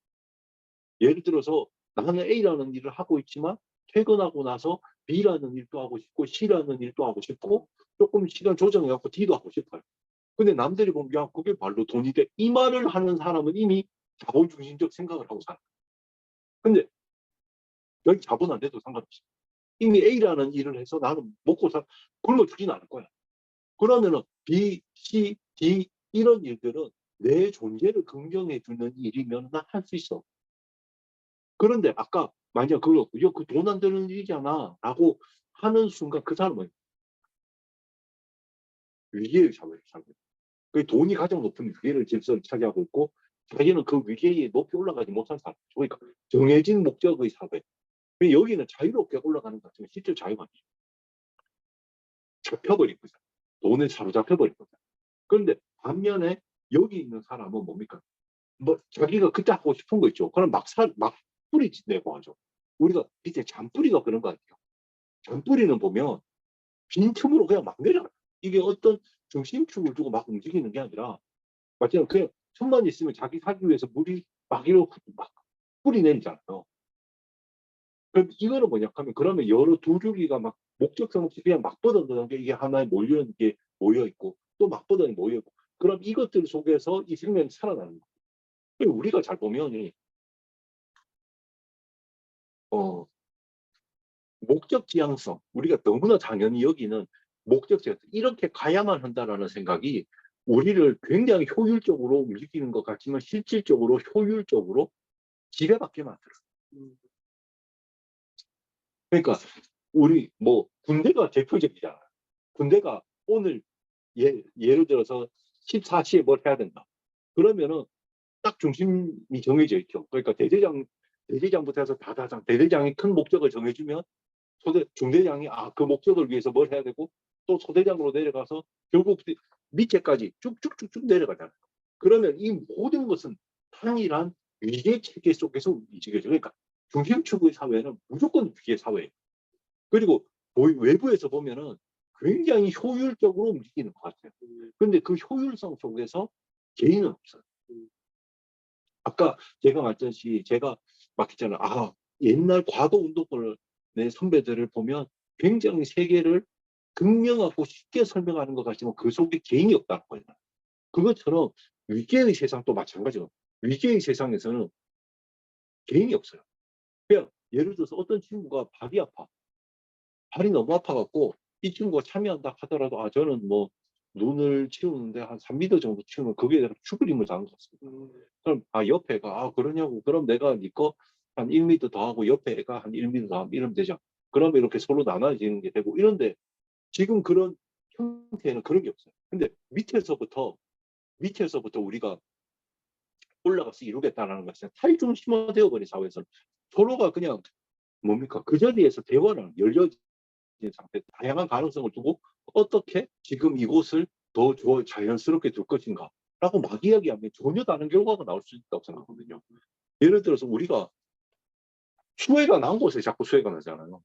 예를 들어서 나는 A라는 일을 하고 있지만 퇴근하고 나서 B라는 일도 하고 싶고 C라는 일도 하고 싶고 조금 시간 조정해갖고 D도 하고 싶어요. 근데 남들이 보면 야 그게 말로 돈이 돼. 이 말을 하는 사람은 이미 자본중심적 생각을 하고 살아요. 근데 여기 자본 안 돼도 상관없어. 이미 A라는 일을 해서 나는 먹고 굶어 죽지는 않을 거야. 그러면은 B, C, D 이런 일들은 내 존재를 긍정해 주는 일이면 나 할 수 있어. 그런데 아까 만약 그 돈 안 되는 일이잖아 라고 하는 순간 그 사람은 위계의 사회를 살고 있어. 그 돈이 가장 높은 위계를 질서를 차지하고 있고 자기는 그 위계에 높이 올라가지 못한 사람. 그러니까 정해진 목적의 사회. 여기는 자유롭게 올라가는 것 같으면 실제 자유가 아니죠. 잡혀버린 거죠. 돈에 사로잡혀버린 거죠. 그런데 반면에 여기 있는 사람은 뭡니까? 뭐 자기가 그때 하고 싶은 거 있죠. 그럼 막 뿌리내고 하죠. 우리가 밑에 잔뿌리가 그런 거 같아요. 잔뿌리는 보면 빈틈으로 그냥 막 내려가요. 이게 어떤 중심축을 두고 막 움직이는 게 아니라 마치 그냥 틈만 있으면 자기 살기 위해서 물이 막 이렇게 막 뿌리내리잖아요. 그럼 이거는 뭐냐 하면 그러면 여러 두 줄기가 막 목적성 없이 그냥 막 뻗어드는 게 이게 하나에 모여 있고 또 막 뻗어는 모여 있고 그럼 이것들 속에서 이 생명이 살아나는 거예요. 우리가 잘 보면 목적 지향성 우리가 너무나 당연히 여기는 목적 지향성 이렇게 가야만 한다라는 생각이 우리를 굉장히 효율적으로 움직이는 것 같지만 실질적으로 효율적으로 지배받게 만들어. 그러니까 우리 뭐 군대가 대표적이잖아. 군대가 오늘 예를 들어서 14시에 뭘 해야 된다. 그러면은 딱 중심이 정해져 있죠. 그러니까 대대장부터 해서 다다장, 대대장이 큰 목적을 정해주면 중대장이 그 목적을 위해서 뭘 해야 되고 또 소대장으로 내려가서 결국 밑에까지 쭉쭉쭉쭉 내려가잖아요. 그러면 이 모든 것은 tan이란 위계 체계 속에서 움직여져. 그러니까 중심축의 사회는 무조건 위계 사회예요. 그리고 외부에서 보면은 굉장히 효율적으로 움직이는 것 같아요. 근데 그 효율성 속에서 개인은 없어요. 아까 제가 말했듯이 제가 막 했잖아요. 옛날 과거 운동권의 선배들을 보면 굉장히 세계를 극명하고 쉽게 설명하는 것 같지만 그 속에 개인이 없다는 거예요. 그것처럼 위계의 세상도 마찬가지예요. 위계의 세상에서는 개인이 없어요. 그냥 예를 들어서 어떤 친구가 발이 아파. 발이 너무 아파갖고 이 친구가 참여한다 하더라도 저는 뭐 눈을 치우는데 한 3m 정도 치우면 거기에 대해서 죽을 힘을 다하는 것 같습니다. 그럼 옆에가 그러냐고. 그럼 내가 네 거 한 1m 더 하고 옆에 애가 한 1m 더 하면 이러면 되죠. 그러면 이렇게 서로 나눠지는 게 되고 이런데 지금 그런 형태는 그런 게 없어요. 근데 밑에서부터 우리가 올라가서 이루겠다는 것은 탈중심화되어 버린 사회에서 서로가 그냥 뭡니까 그 자리에서 대화를 열려진 상태 다양한 가능성을 두고 어떻게 지금 이곳을 더 자연스럽게 둘 것인가 라고 막 이야기하면 전혀 다른 결과가 나올 수 있다고 생각하거든요. 예를 들어서 우리가 수해가 난 곳에 자꾸 수해가 나잖아요.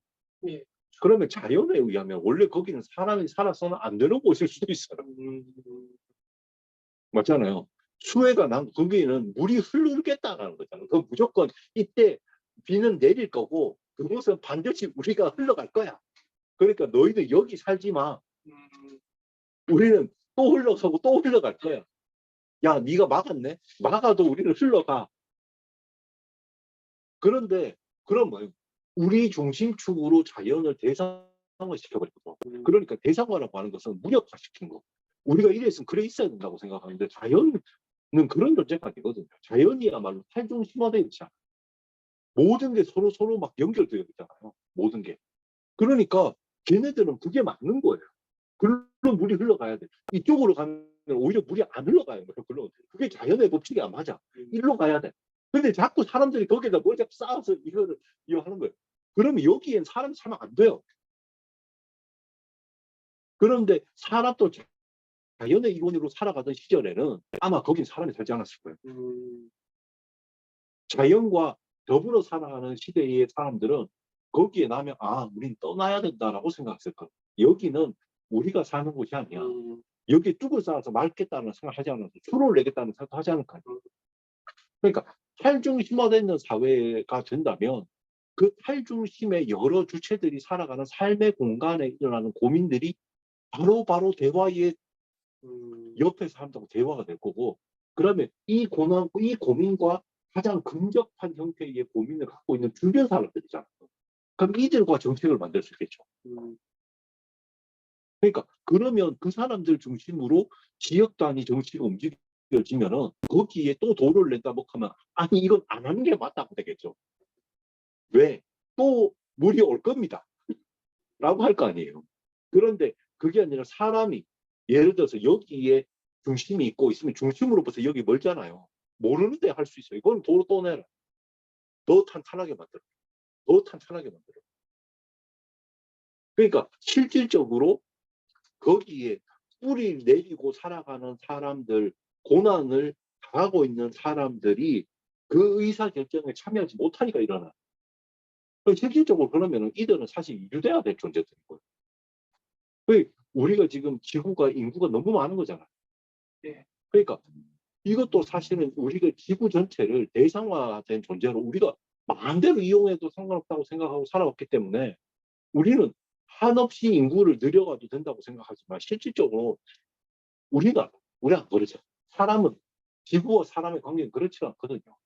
예. 그러면 자연에 의하면 원래 거기는 사람이 살아서는 안 되는 곳일 수도 있어요. 맞잖아요. 수해가 난 거기는 물이 흐르겠다라는 거잖아요. 그 무조건 이때 비는 내릴 거고 그곳은 반드시 우리가 흘러갈 거야. 그러니까 너희들 여기 살지 마. 우리는 또 흘러서고 또 흘러갈 거야. 야, 네가 막았네. 막아도 우리는 흘러가. 그런데 그럼 뭐예요? 우리 중심축으로 자연을 대상화 시켜버리거든요. 그러니까 대상화라고 하는 것은 무력화시킨 거. 우리가 이랬으면 그래 있어야 된다고 생각하는데 자연은 그런 존재가 아니거든요. 자연이야말로 탈중심화되어 있잖아요. 모든 게 서로 막 연결되어 있잖아요. 모든 게. 그러니까 걔네들은 그게 맞는 거예요. 그럼 물이 흘러가야 돼. 이쪽으로 가면 오히려 물이 안 흘러가요. 그게 자연의 법칙이 안 맞아. 일로 가야 돼. 근데 자꾸 사람들이 거기다 뭘 자꾸 쌓아서 이거 하는 거예요. 그러면 여기엔 사람이 살면 안 돼요. 그런데 사람도 자연의 이론으로 살아가던 시절에는 아마 거긴 사람이 살지 않았을 거예요. 자연과 더불어 살아가는 시대의 사람들은 거기에 나면 우린 떠나야 된다라고 생각했을 거예요. 여기는 우리가 사는 곳이 아니야. 여기에 뚝을 쌓아서 맑겠다는 생각하지 않아서 수를 내겠다는 생각하지 않을 거예요. 그러니까 탈중심화되어 있는 사회가 된다면 그 탈중심의 여러 주체들이 살아가는 삶의 공간에 일어나는 고민들이 바로 대화의 옆에 사람들하고 대화가 될 거고 그러면 이 고민과 가장 근접한 형태의 고민을 갖고 있는 주변 사람들이잖아요. 그럼 이들과 정책을 만들 수 있겠죠. 그러니까 그러면 그 사람들 중심으로 지역 단위 정치가 움직여지면은 거기에 또 도를 낸다 하면 아니 이건 안 하는 게 맞다고 되겠죠. 왜? 또 물이 올 겁니다. 라고 할 거 아니에요. 그런데 그게 아니라 사람이 예를 들어서 여기에 중심이 있고 있으면 중심으로부터 여기 멀잖아요. 모르는데 할 수 있어요. 이건 도로 또 내라. 더 탄탄하게 만들어. 더 탄탄하게 만들어. 그러니까 실질적으로 거기에 뿌리를 내리고 살아가는 사람들, 고난을 당하고 있는 사람들이 그 의사결정에 참여하지 못하니까 일어나. 실질적으로 그러면 이들은 사실 이주돼야 될 존재들인 거예요. 우리가 지금 지구가 인구가 너무 많은 거잖아요. 그러니까 이것도 사실은 우리가 지구 전체를 대상화된 존재로 우리가 마음대로 이용해도 상관없다고 생각하고 살아왔기 때문에 우리는 한없이 인구를 늘려가도 된다고 생각하지만 실질적으로 우리가 그렇죠. 사람은 지구와 사람의 관계는 그렇지 않거든요.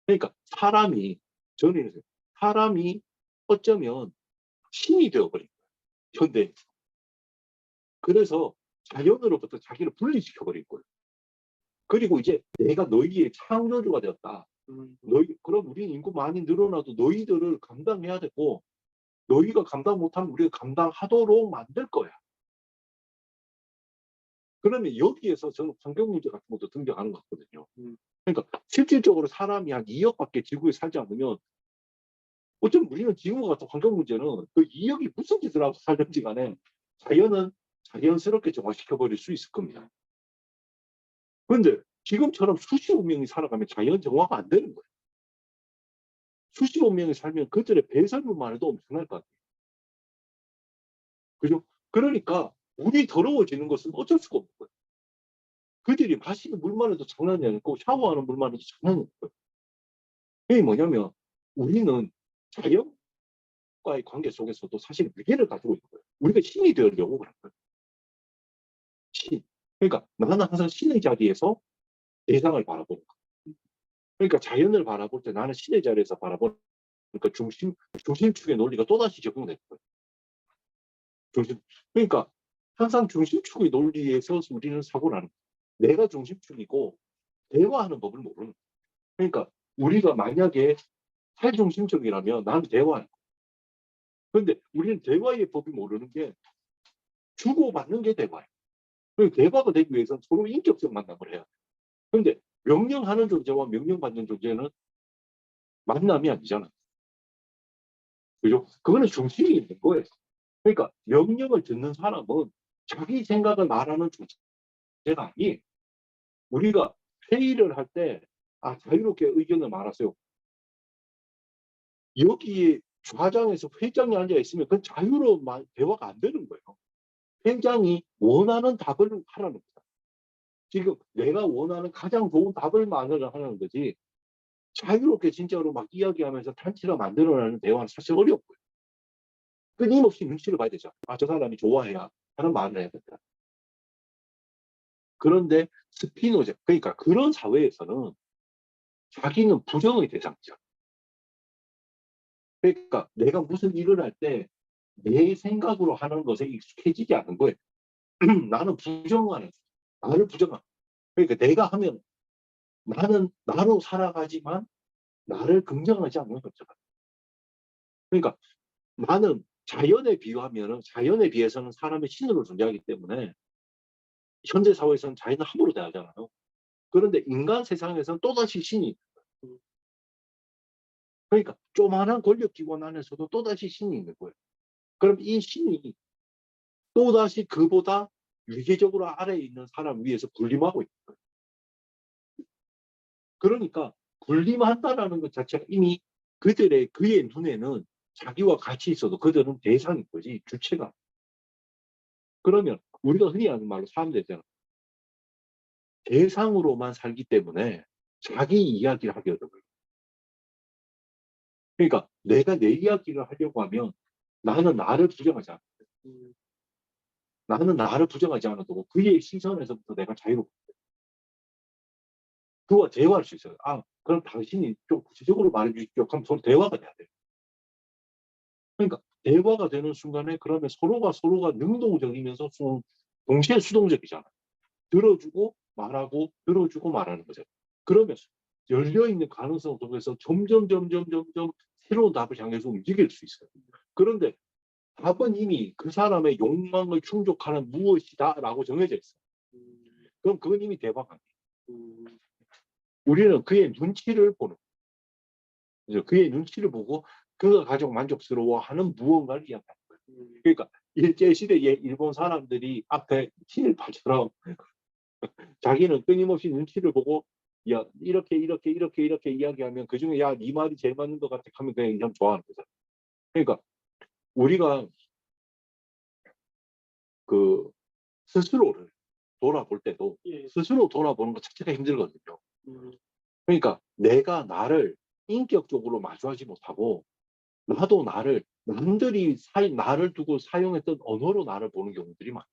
그러니까 사람이 어쩌면 신이 되어버린 거예요. 현대. 그래서 자연으로부터 자기를 분리시켜버린 거예요. 그리고 이제 내가 너희의 창조주가 되었다. 그럼 우리 인구 많이 늘어나도 너희들을 감당해야 되고, 너희가 감당 못하면 우리가 감당하도록 만들 거야. 그러면 여기에서 저는 환경 문제 같은 것도 등장하는 것 같거든요. 그러니까 실질적으로 사람이 한 2억밖에 지구에 살지 않으면, 어쩌면 우리는 지구 같은 환경 문제는 그 2억이 무슨 짓을 하고 살든지 간에 자연은 자연스럽게 정화시켜 버릴 수 있을 겁니다. 그런데 지금처럼 수십억 명이 살아가면 자연 정화가 안 되는 거예요. 수십억 명이 살면 그들의 배설물만 해도 엄청날 것 같아요. 그죠? 그러니까 물이 더러워지는 것은 어쩔 수가 없는 거예요. 그들이 마시는 물만 해도 장난이 아니고 샤워하는 물만 해도 장난이 아닌 거예요. 이게 뭐냐면 우리는 자연과의 관계 속에서도 사실 위계를 가지고 있는 거예요. 우리가 신이 되려고 그런 거예요. 신. 그러니까 나는 항상 신의 자리에서 대상을 바라보는 거예요. 그러니까 자연을 바라볼 때 나는 신의 자리에서 바라보는, 그러니까 중심축의 논리가 또다시 적용되는 거예요. 중심. 그러니까 항상 중심축의 논리에서 우리는 사고를 하는 거예요. 내가 중심축이고 대화하는 법을 모르는 거예요. 그러니까 우리가 만약에 탈중심적이라면 나는 대화할 거예요. 그런데 우리는 대화의 법이 모르는 게 주고받는 게 대화예요. 대화가 되기 위해서는 서로 인격적 만남을 해야 돼요. 그런데 명령하는 존재와 명령받는 존재는 만남이 아니잖아요. 그죠? 그거는 중심이 있는 거예요. 그러니까 명령을 듣는 사람은 자기 생각을 말하는 존재가 아니에요. 우리가 회의를 할 때 자유롭게 의견을 말하세요. 여기에 좌장에서 회장이 앉아 있으면 그건 자유로운 대화가 안 되는 거예요. 회장이 원하는 답을 하라는 거다. 지금 내가 원하는 가장 좋은 답을 만들어하는 거지, 자유롭게 진짜로 막 이야기하면서 단체가 만들어내는 대화는 사실 어렵고요. 끊임없이 눈치를 봐야 되죠. 저 사람이 좋아해야 하는 말을 해야 된다. 그런데 스피노자, 그러니까 그런 사회에서는 자기는 부정의 대상이죠. 그러니까 내가 무슨 일을 할 때 내 생각으로 하는 것에 익숙해지지 않은 거예요. 나는 부정하는, 나를 부정하는. 그러니까 내가 하면 나는 나로 살아가지만 나를 긍정하지 않는 거죠. 그러니까 나는 자연에 비유하면, 자연에 비해서는 사람의 신으로 존재하기 때문에 현재 사회에서는 자연은 함부로 대하잖아요. 그런데 인간 세상에서는 또다시 신이, 그러니까 조만한 권력기관 안에서도 또다시 신이 있는 거예요. 그럼 이 신이 또다시 그보다 위계적으로 아래에 있는 사람 위에서 군림하고 있는 거예요. 그러니까 군림한다라는 것 자체가 이미 그의 눈에는 자기와 같이 있어도 그들은 대상인 거지, 주체가. 그러면 우리가 흔히 하는 말로 사람들이잖아. 대상으로만 살기 때문에 자기 이야기를 하게 되는 거예요. 그러니까 내가 내 이야기를 하려고 하면 나는 나를 부정하지 않아. 나는 나를 부정하지 않아도 그의 시선에서부터 내가 자유롭고 그와 대화할 수 있어요. 그럼 당신이 좀 구체적으로 말해주십시오. 그럼 서로 대화가 돼야 돼요. 그러니까 대화가 되는 순간에 그러면 서로가 능동적이면서 동시에 수동적이잖아요. 들어주고 말하고 들어주고 말하는 거죠. 그러면서 열려있는 가능성 속에서 점점 새로운 답을 향해서 움직일 수 있어요. 그런데 답은 이미 그 사람의 욕망을 충족하는 무엇이다라고 정해져 있어요. 그럼 그건 이미 대화가 아니에요. 우리는 그의 눈치를 보는 거죠. 그의 눈치를 보고 그가 가지고 만족스러워하는 무언가를 이야기하는 거예요. 그러니까 일제시대에 일본 사람들이 앞에 친일파처럼 자기는 끊임없이 눈치를 보고 이렇게 이야기하면 그중에 네 말이 제일 맞는 것 같아 하면 그냥 인상 좋아하는 거죠. 그러니까 우리가 그 스스로를 돌아볼 때도 스스로 돌아보는 것 자체가 힘들거든요. 그러니까 내가 나를 인격적으로 마주하지 못하고 나도 남들이 나를 두고 사용했던 언어로 나를 보는 경우들이 많아요.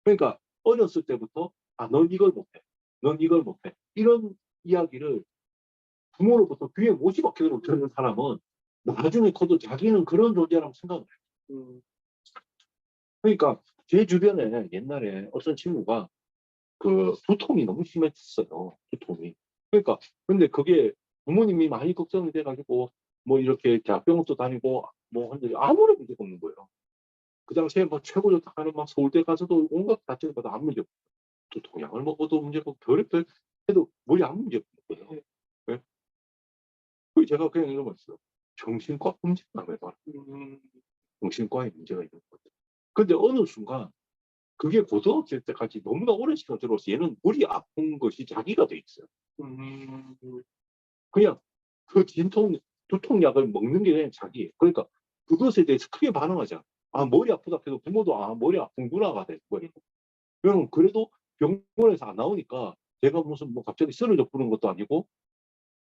그러니까 어렸을 때부터 넌 이걸 못해. 넌 이걸 못해. 이런 이야기를 부모로부터 귀에 못이 박히도록 들은 사람은 나중에 커도 자기는 그런 존재라고 생각을 해요. 그러니까 제 주변에 옛날에 어떤 친구가 두통이 너무 심했어요. 두통이. 그러니까 근데 그게 부모님이 많이 걱정이 돼가지고 뭐 이렇게 대학병원도 다니고 뭐 하는데 아무런 문제가 없는 거예요. 그 당시에 뭐 최고 좋다 하는 막 서울대 가서도 온갖 다치는 것도 아무 문제 없고 또 동약을 먹어도 문제 없고 별의별 해도 머리 아무 문제 없는 거예요. 예. 그래서 제가 그냥 이런 거 있어요. 정신과 문제가 해봐라. 정신과에 문제가 있는 거죠. 근데 어느 순간 그게 고등학생 때까지 너무나 오랜 시간 들어서 얘는 머리 아픈 것이 자기가 돼 있어요. 그냥 그 두통약을 먹는 게 그냥 자기예요. 그러니까 그것에 대해서 크게 반응하지 않아. 아, 머리 아프다 해도 부모도 아, 머리 아픈구나가 되는 거예요. 그럼 그래도 병원에서 안 나오니까 제가 무슨 뭐 갑자기 쓰러져 부는 것도 아니고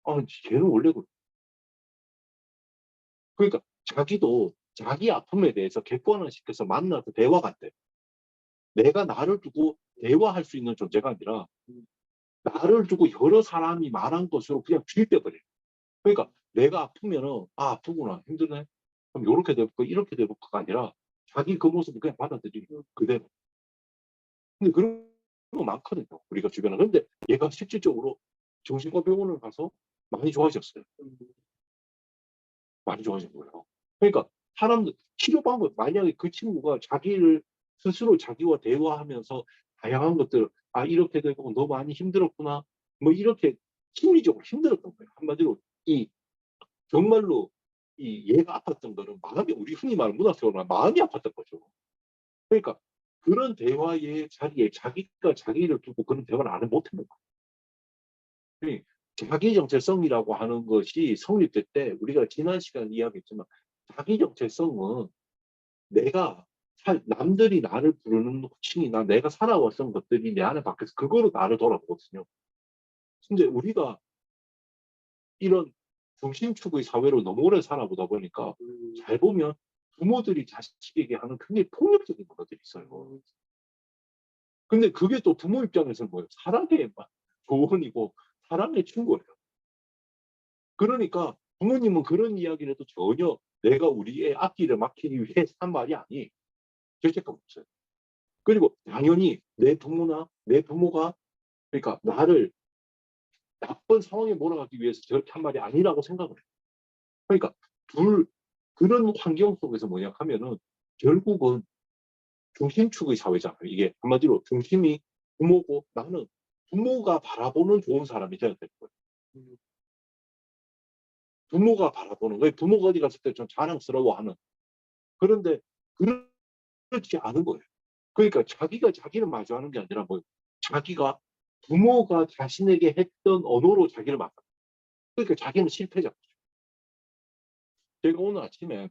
아, 쟤는 원래 그래. 그러니까 자기도 자기 아픔에 대해서 객관화시켜서 만나서 대화가 안 돼. 내가 나를 두고 대화할 수 있는 존재가 아니라 나를 두고 여러 사람이 말한 것으로 그냥 주입돼버려요. 그러니까 내가 아프면은 아, 아프구나, 힘드네, 그럼 요렇게 돼볼까 이렇게 돼볼까가 아니라 자기 그 모습을 그냥 받아들이고 그대로. 근데 그런 거 많거든요, 우리가 주변에. 근데 얘가 실질적으로 정신과 병원을 가서 많이 좋아졌어요. 많이 좋아진 거예요. 그러니까 사람들 치료 방법, 만약에 그 친구가 자기를 스스로 자기와 대화하면서 다양한 것들, 아, 이렇게 되고 너 많이 힘들었구나, 뭐 이렇게 심리적으로 힘들었던 거예요. 한마디로 이 정말로 이 얘가 아팠던 거는 마음이, 우리 흔히 말하는 문학적으로 마음이 아팠던 거죠. 그러니까 그런 대화의 자리에 자기가 자기를 두고 그런 대화를 안 못하는 거예요. 자기 정체성이라고 하는 것이 성립될 때 우리가 지난 시간에 이야기했지만 자기 정체성은 내가 남들이 나를 부르는 호칭이나 내가 살아왔던 것들이 내 안에 밖에서 그거로 나를 돌아보거든요. 근데 우리가 이런 중심축의 사회로 너무 오래 살아보다 보니까 잘 보면 부모들이 자식에게 하는 굉장히 폭력적인 것들이 있어요. 근데 그게 또 부모 입장에서는 뭐예요? 사랑의 조언이고 사랑의 충고예요. 그러니까 부모님은 그런 이야기를 해도 전혀 내가 우리 애 앞길을 막히기 위해서 한 말이 아니, 죄책감 없어요. 그리고 당연히 내 부모나 내 부모가 그러니까 나를 나쁜 상황에 몰아가기 위해서 저렇게 한 말이 아니라고 생각을 해요. 그러니까 그런 환경 속에서 뭐냐 하면은 결국은 중심축의 사회잖아요. 이게 한마디로 중심이 부모고 나는 부모가 바라보는 좋은 사람이 되어야 될 거예요. 부모가 바라보는 거예요. 부모가 어디 갔을 때 좀 자랑스러워하는. 그런데 그렇지 않은 거예요. 그러니까 자기가 자기를 마주하는 게 아니라 뭐 자기가 부모가 자신에게 했던 언어로 자기를 맞아. 그러니까 자기는 실패자. 제가 오늘 아침에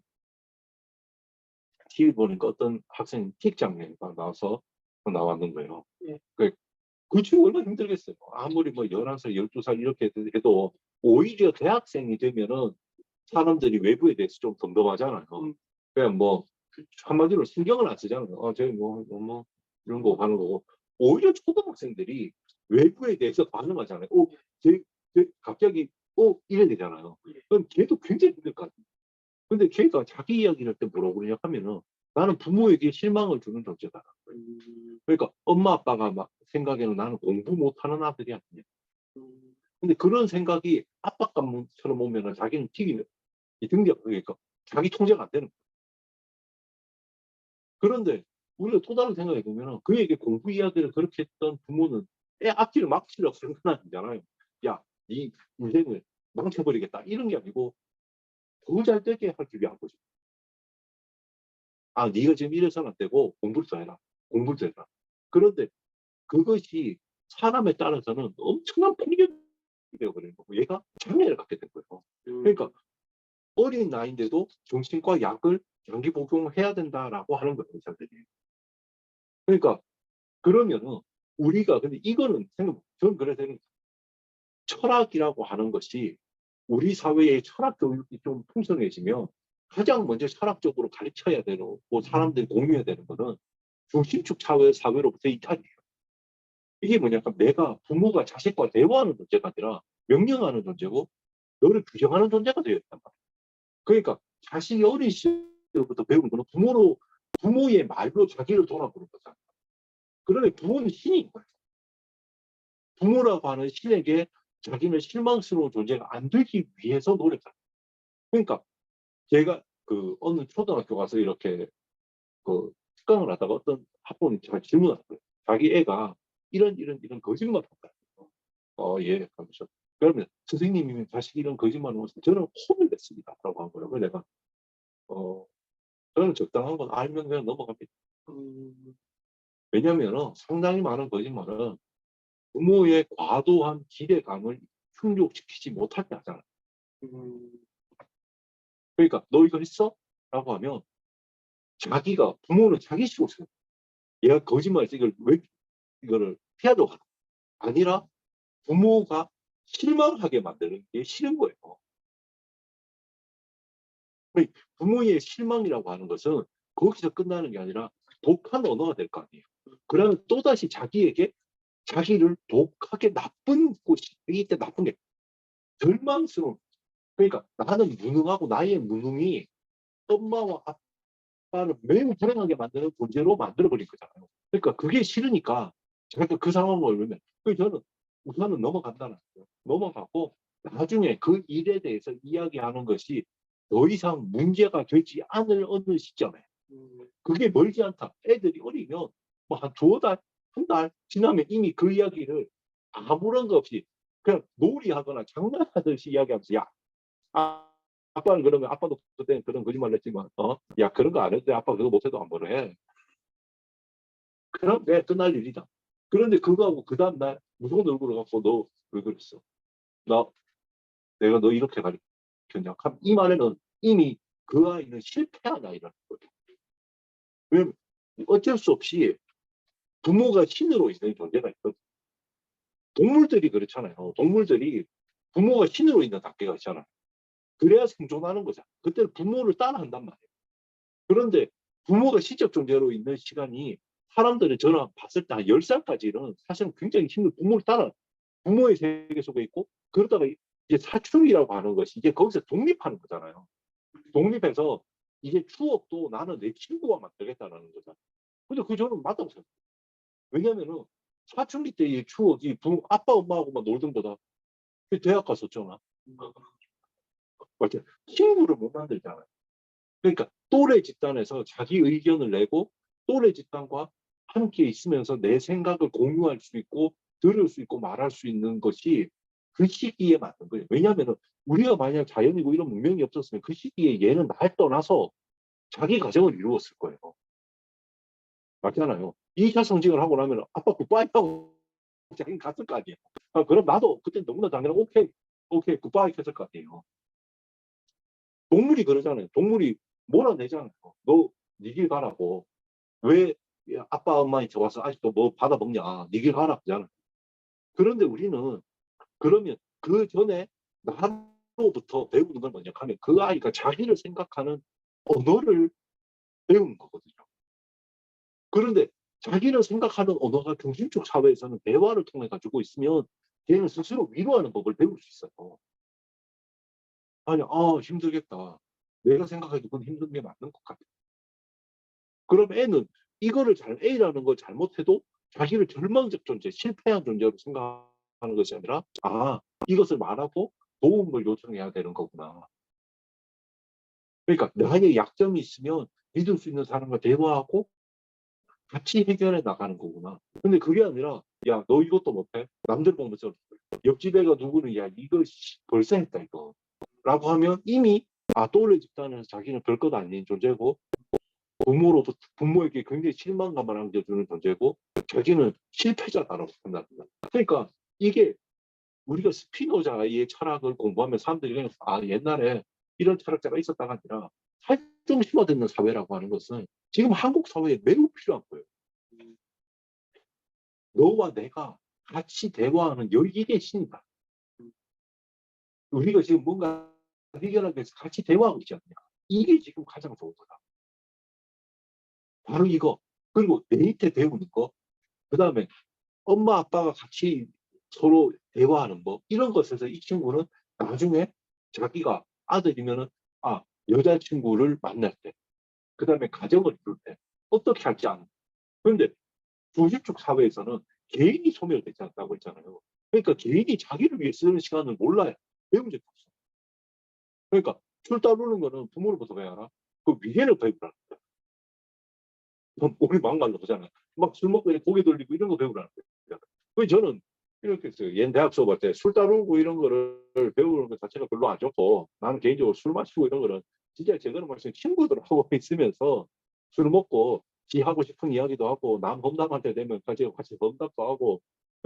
TV 보니까 어떤 학생 틱 장면이 나와서 나왔는 거예요. 예. 그 친구 얼마나 힘들겠어요. 아무리 뭐 11살, 12살 이렇게 해도 오히려 대학생이 되면은 사람들이 외부에 대해서 좀 덤덤하잖아요. 그냥 뭐 한마디로 신경을 안 쓰잖아요. 저기 뭐 이런 거 하는 거고. 오히려 초등학생들이 외부에 대해서 반응하잖아요. 갑자기 이래 되잖아요. 그럼 걔도 굉장히 힘들 것 같아요. 근데 걔가 자기 이야기를 할 때 뭐라고 그러냐 하면은 나는 부모에게 실망을 주는 존재다. 그러니까 엄마 아빠가 막 생각에는 나는 공부 못하는 아들이 아니냐. 근데 그런 생각이 압박감처럼 오면은 자기는 튀기는 이 등장, 그러니까 자기 통제가 안 되는 거예요. 그런데 우리가 또 다른 생각해 보면은 그에게 공부 이야기를 그렇게 했던 부모는 애 앞길을 막히려고 생각은 아니잖아요. 야, 네 인생을 망쳐버리겠다 이런 게 아니고 더 잘 되게 하기 위한 거죠. 아, 네가 지금 이래서는 안 되고 공부를 더 해라. 공부를 더 해라. 그런데 그것이 사람에 따라서는 엄청난 폭력이 되어버리는 거고 얘가 장애를 갖게 된 거예요. 그러니까 어린 나이인데도 정신과 약을 장기 복용해야 된다라고 하는 거예요, 의사들이. 그러니까 그러면은 우리가 근데 이거는 저는 그래 생각. 철학이라고 하는 것이 우리 사회의 철학 교육이 좀 풍성해지면 가장 먼저 철학적으로 가르쳐야 되고 사람들이 공유해야 되는 거는 중심축 사회로부터 이탈이에요. 이게 뭐냐면 내가 부모가 자식과 대화하는 존재가 아니라 명령하는 존재고 너를 규정하는 존재가 되어 있단 말이에요. 그러니까 자식이 어린 시절부터 배우는 거는 부모의 말로 자기를 돌아보는 거잖아요. 그러면 부모는 신인 거예요. 부모라고 하는 신에게 자기는 실망스러운 존재가 안 되기 위해서 노력하는. 그러니까 제가 그 어느 초등학교 가서 이렇게 그 특강을 하다가 어떤 학부모님이 제가 질문하더라고요. 자기 애가 이런 거짓말을 한다. 예. 하면서. 그러면 선생님이 자식이 이런 거짓말을 하면서 저는 혼을 냈습니다. 라고 한 거예요. 그래서 내가, 어, 저는 적당한 건 알면 그냥 넘어갑니다. 왜냐면은 상당히 많은 거짓말은 부모의 과도한 기대감을 충족시키지 못할 때 하잖아요. 그러니까 너 이거 했어? 라고 하면 자기가 부모는 자기 식으로 생각해요. 얘가 거짓말해서 이걸 왜 이거를 피하려고 하나? 아니라 부모가 실망하게 만드는 게 싫은 거예요. 부모의 실망이라고 하는 것은 거기서 끝나는 게 아니라 독한 언어가 될 거 아니에요. 그러면 또다시 자기에게 자기를 독하게 나쁜 곳이 이때 나쁜 게 절망스러운. 그러니까 나는 무능하고 나의 무능이 엄마와 아빠를 매우 불행하게 만드는 존재로 만들어버린 거잖아요. 그러니까 그게 싫으니까 자기가 그 상황을 울면 저는 우선은 넘어간다는 거예요. 넘어가고 나중에 그 일에 대해서 이야기하는 것이 더 이상 문제가 되지 않을 어느 시점에 그게 멀지 않다. 애들이 어리면 뭐 한 두어 달, 한 달 지나면 이미 그 이야기를 아무런 거 없이 그냥 놀이하거나 장난하듯이 이야기하면서 야, 아빠는 그러면 아빠도 그때 그런 거짓말 했지만 야 그런 거 안 해도 돼. 아빠 그거 못해도 안 뭐래. 그럼 내 끝날 일이다. 그런데 그거하고 그 다음날 무서운 얼굴을 갖고 너 왜 그랬어? 나 내가 너 이렇게 가르쳤냐? 이 말에는 이미 그 아이는 실패한 아이라는 거예요. 왜냐면 어쩔 수 없이 부모가 신으로 있는 존재가 있거든요. 동물들이 그렇잖아요. 동물들이 부모가 신으로 있는 단계가 있잖아요. 그래야 생존하는 거잖아. 그때는 부모를 따라한단 말이에요. 그런데 부모가 시적 존재로 있는 시간이 사람들은 저는 봤을 때 한 10살까지는 사실은 굉장히 힘든 부모를 따라 부모의 세계 속에 있고 그러다가 이제 사춘기라고 하는 것이 이제 거기서 독립하는 거잖아요. 독립해서 이제 추억도 나는 내 친구와 만들겠다라는 거잖아요. 근데 그 저는 맞다고 생각해요. 왜냐면은 사춘기 때의 추억이 아빠 엄마하고만 놀던 거다. 대학 갔었잖아. 맞죠? 친구를 못 만들잖아요. 그러니까 또래 집단에서 자기 의견을 내고 또래 집단과 함께 있으면서 내 생각을 공유할 수 있고 들을 수 있고 말할 수 있는 것이 그 시기에 맞는 거예요. 왜냐하면 우리가 만약 자연이고 이런 문명이 없었으면 그 시기에 얘는 날 떠나서 자기 가정을 이루었을 거예요. 맞잖아요. 2차 성징을 하고 나면 아빠 굿바이 하고 자기는 갔을 거 아니에요. 그럼 나도 그때 너무나 당연히 오케이 굿바이 했을 거 아니에요. 동물이 그러잖아요. 동물이 몰아내잖아요. 너 네 길 가라고. 왜 아빠 엄마한테 와서 아직도 뭐 받아 먹냐. 네 길 가라 그러잖아요. 그런데 우리는 그러면 그 전에 나로부터 배우는 건 뭐냐 하면 그 아이가 자기를 생각하는 언어를 배우는 거거든요. 그런데 자기를 생각하는 언어가 중심적 사회에서는 대화를 통해 가지고 있으면 걔는 스스로 위로하는 법을 배울 수 있어요. 아니, 힘들겠다. 내가 생각해도 그건 힘든 게 맞는 것 같아. 그럼 애는 이거를 A라는 걸 잘못해도 자기를 절망적 존재, 실패한 존재로 생각하는 것이 아니라, 이것을 말하고 도움을 요청해야 되는 거구나. 그러니까 나의 약점이 있으면 믿을 수 있는 사람과 대화하고 같이 해결해 나가는 거구나. 근데 그게 아니라, 야, 너 이것도 못해? 남들 보면서 옆집 애가 누구는, 야, 이거 벌써 했다, 이거. 라고 하면 이미, 또래 집단에서 자기는 별것 아닌 존재고, 부모에게 굉장히 실망감을 안겨주는 존재고 자기는 실패자다라고 판단합니다. 그러니까 이게 우리가 스피노자의 철학을 공부하면 사람들이 그냥 옛날에 이런 철학자가 있었다가 아니라 살좀 심어듣는 사회라고 하는 것은 지금 한국 사회에 매우 필요한 거예요. 너와 내가 같이 대화하는 열기의 신이다. 우리가 지금 뭔가 해결하기 위해서 같이 대화하고 있지 않냐. 이게 지금 가장 좋은 거다. 바로 이거. 그리고 데이트 배우는 거. 그 다음에 엄마 아빠가 같이 서로 대화하는 법 이런 것에서 이 친구는 나중에 자기가 아들이면은 여자친구를 만날 때 그다음에 가정을 이룰 때 어떻게 할지 아는. 그런데 중심축 사회에서는 개인이 소멸되지 않다고 했잖아요. 그러니까 개인이 자기를 위해 쓰는 시간을 몰라요. 배운 적이 없어. 그러니까 술 따르는 거는 부모로부터 배워라. 그 위해를 배우라. 우리 막말로 보잖아. 막 술 먹고 고개 돌리고 이런 거 배우라는 거예요. 그래서 저는 이렇게 했어요. 얘 대학 수업할 때 술 따르고 이런 거를 배우는 것 자체가 별로 안 좋고, 나는 개인적으로 술 마시고 이런 거는 진짜 제대로 말씀 친구들하고 있으면서 술 먹고 지 하고 싶은 이야기도 하고, 남 험담한테 되면 같이 험담도 하고,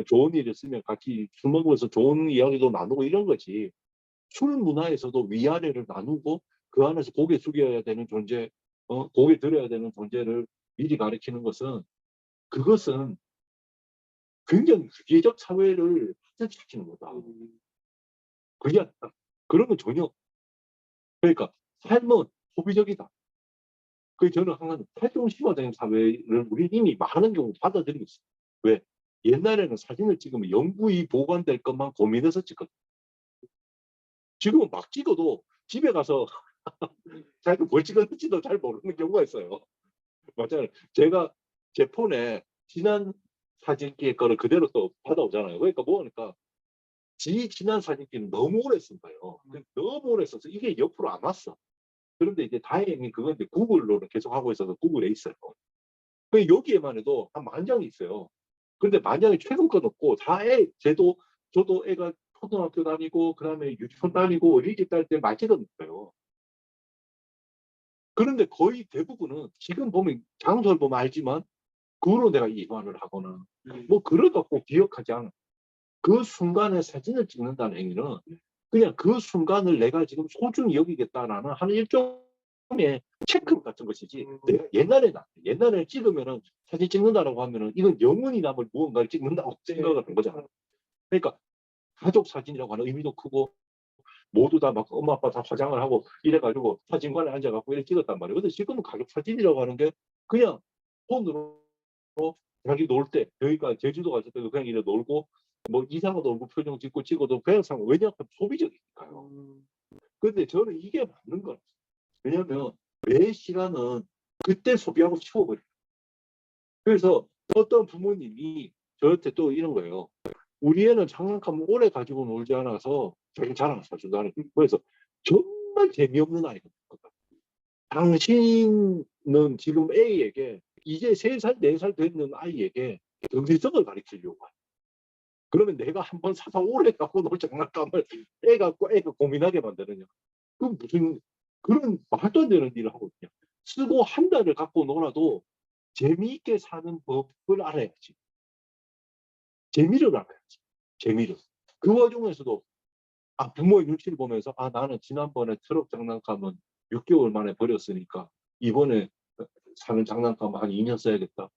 좋은 일 있으면 같이 술 먹으면서 좋은 이야기도 나누고 이런 거지. 술 문화에서도 위아래를 나누고 그 안에서 고개 숙여야 되는 존재, 고개 들어야 되는 존재를 미리 가르치는 것은, 그것은 굉장히 기계적 사회를発展시키는 거다. 그게 아니라 그런 건 전혀. 그러니까 삶은 소비적이다. 그 저는 항상 탈중심화된 사회를 우리 이미 많은 경우 받아들이고 있어요. 왜? 옛날에는 사진을 찍으면 영구히 보관될 것만 고민해서 찍거든. 지금은 막 찍어도 집에 가서 자기가 뭘 찍었는지도 잘 모르는 경우가 있어요. 맞아요. 제가 제 폰에 지난 사진기의 거를 그대로 또 받아오잖아요. 그러니까 뭐하니까 지난 사진기는 너무 오래 쓴 거예요. 너무 오래 써서 이게 옆으로 안 왔어. 그런데 이제 다행히 그건 이제 구글로 계속 하고 있어서 구글에 있어요. 여기에만 해도 한 10,000장이 있어요. 근데 10,000장이 최근 건 없고 다 저도 애가 초등학교 다니고 그다음에 유치원 다니고 어린이집 다닐 때 많이 찍었어요. 그런데 거의 대부분은 지금 보면 장소를 보면 알지만 그로 내가 이관을 하거나 뭐 그러다 꼭 기억하지 않아. 그 순간에 사진을 찍는다는 행위는 그냥 그 순간을 내가 지금 소중히 여기겠다라는 한 일종의 체크 같은 것이지. 내가 옛날에 찍으면은 사진 찍는다라고 하면은 이건 영원히 남을 무언가를 찍는다고 생각을 한 거잖아. 그러니까 가족 사진이라고 하는 의미도 크고, 모두 다 막 엄마 아빠 다 화장을 하고 이래가지고 사진관에 앉아갖고 이렇게 찍었단 말이에요. 근데 지금은 가족 사진이라고 하는 게 그냥 폰으로 자기 놀 때, 여기가 제주도 갔을 때도 그냥 이래 놀고 뭐 이상한 얼굴 표정 짓고 찍어도 그냥 상. 왜냐하면 소비적이니까요. 근데 저는 이게 맞는 거예요. 왜냐하면 내 시간은 그때 소비하고 치워버려요. 그래서 어떤 부모님이 저한테 또 이런 거예요. 우리 애는 장난감 오래 가지고 놀지 않아서 자기 자랑 사준다는. 그래서 정말 재미없는 아이가 됐거든. 당신은 지금 A에게 이제 3살, 4살 되는 아이에게 정체성을 가르치려고 해. 그러면 내가 한번 사서 오래 갖고 놀 장난감을 애가 고민하게 만드느냐. 그건 무슨 그런 말도 안 되는 일을 하고 있냐. 쓰고 한 달을 갖고 놀아도 재미있게 사는 법을 알아야지. 재미를 알아야지. 재미를. 그 와중에서도 부모의 눈치를 보면서 나는 지난번에 트럭 장난감은 6개월 만에 버렸으니까 이번에 사는 장난감 한 2년 써야겠다.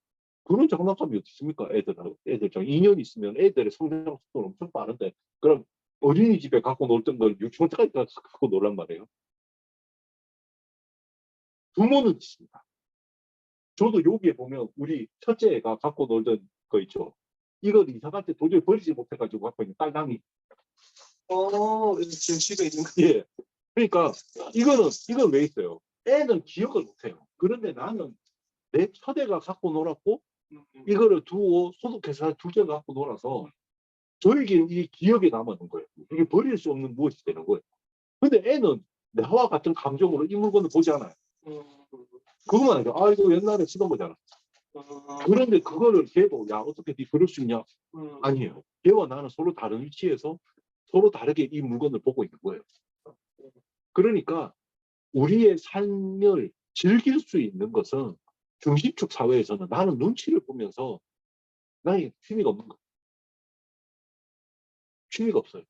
그런 장난감이 어디 있습니까? 애들 2년 있으면 애들의 성장 속도는 엄청 빠른데, 그럼 어린이집에 갖고 놀던 걸 유치원 때까지 갖고 놀란 말이에요. 부모는 있습니다. 저도 여기에 보면 우리 첫째 애가 갖고 놀던 거 있죠. 이걸 이사 갈 때 도저히 버리지 못해가지고 갖고 있는 딸랑이. 지금 집에 있는 거. 예. 그러니까 이건 왜 있어요? 애는 기억을 못해요. 그런데 나는 내 첫애가 갖고 놀았고 이거를 두고 소독해서 둘째가 갖고 놀아서 저에게는 이게 기억에 남았는 거예요. 이게 버릴 수 없는 무엇이 되는 거예요. 근데 애는 나와 같은 감정으로 이 물건을 보지 않아요. 그것만 해도 이거 옛날에 쓰던 거잖아. 그런데 그거를 걔도 어떻게 네 그럴 수 있냐? 아니에요. 걔와 나는 서로 다른 위치에서 서로 다르게 이 물건을 보고 있는 거예요. 그러니까 우리의 삶을 즐길 수 있는 것은 중심축 사회에서는 나는 눈치를 보면서 나의 취미가 없는 거예요. 취미가 없어요.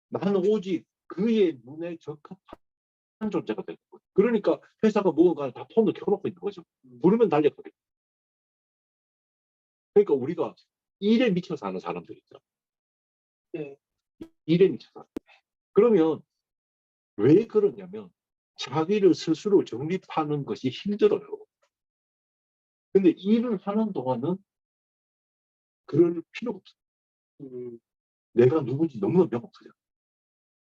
나는 오직 그의 눈에 적합한 존재가 되는 거예요. 그러니까 회사가 무언가 다 폰을 켜놓고 있는 거죠. 부르면 달려가요. 그러니까 우리가 일에 미쳐 사는 사람들 있죠. 네. 일에 미쳐 사는. 그러면 왜 그러냐면 자기를 스스로 정립하는 것이 힘들어요. 근데 일을 하는 동안은 그럴 필요가 없어요. 내가 누군지 너무나 명확하죠.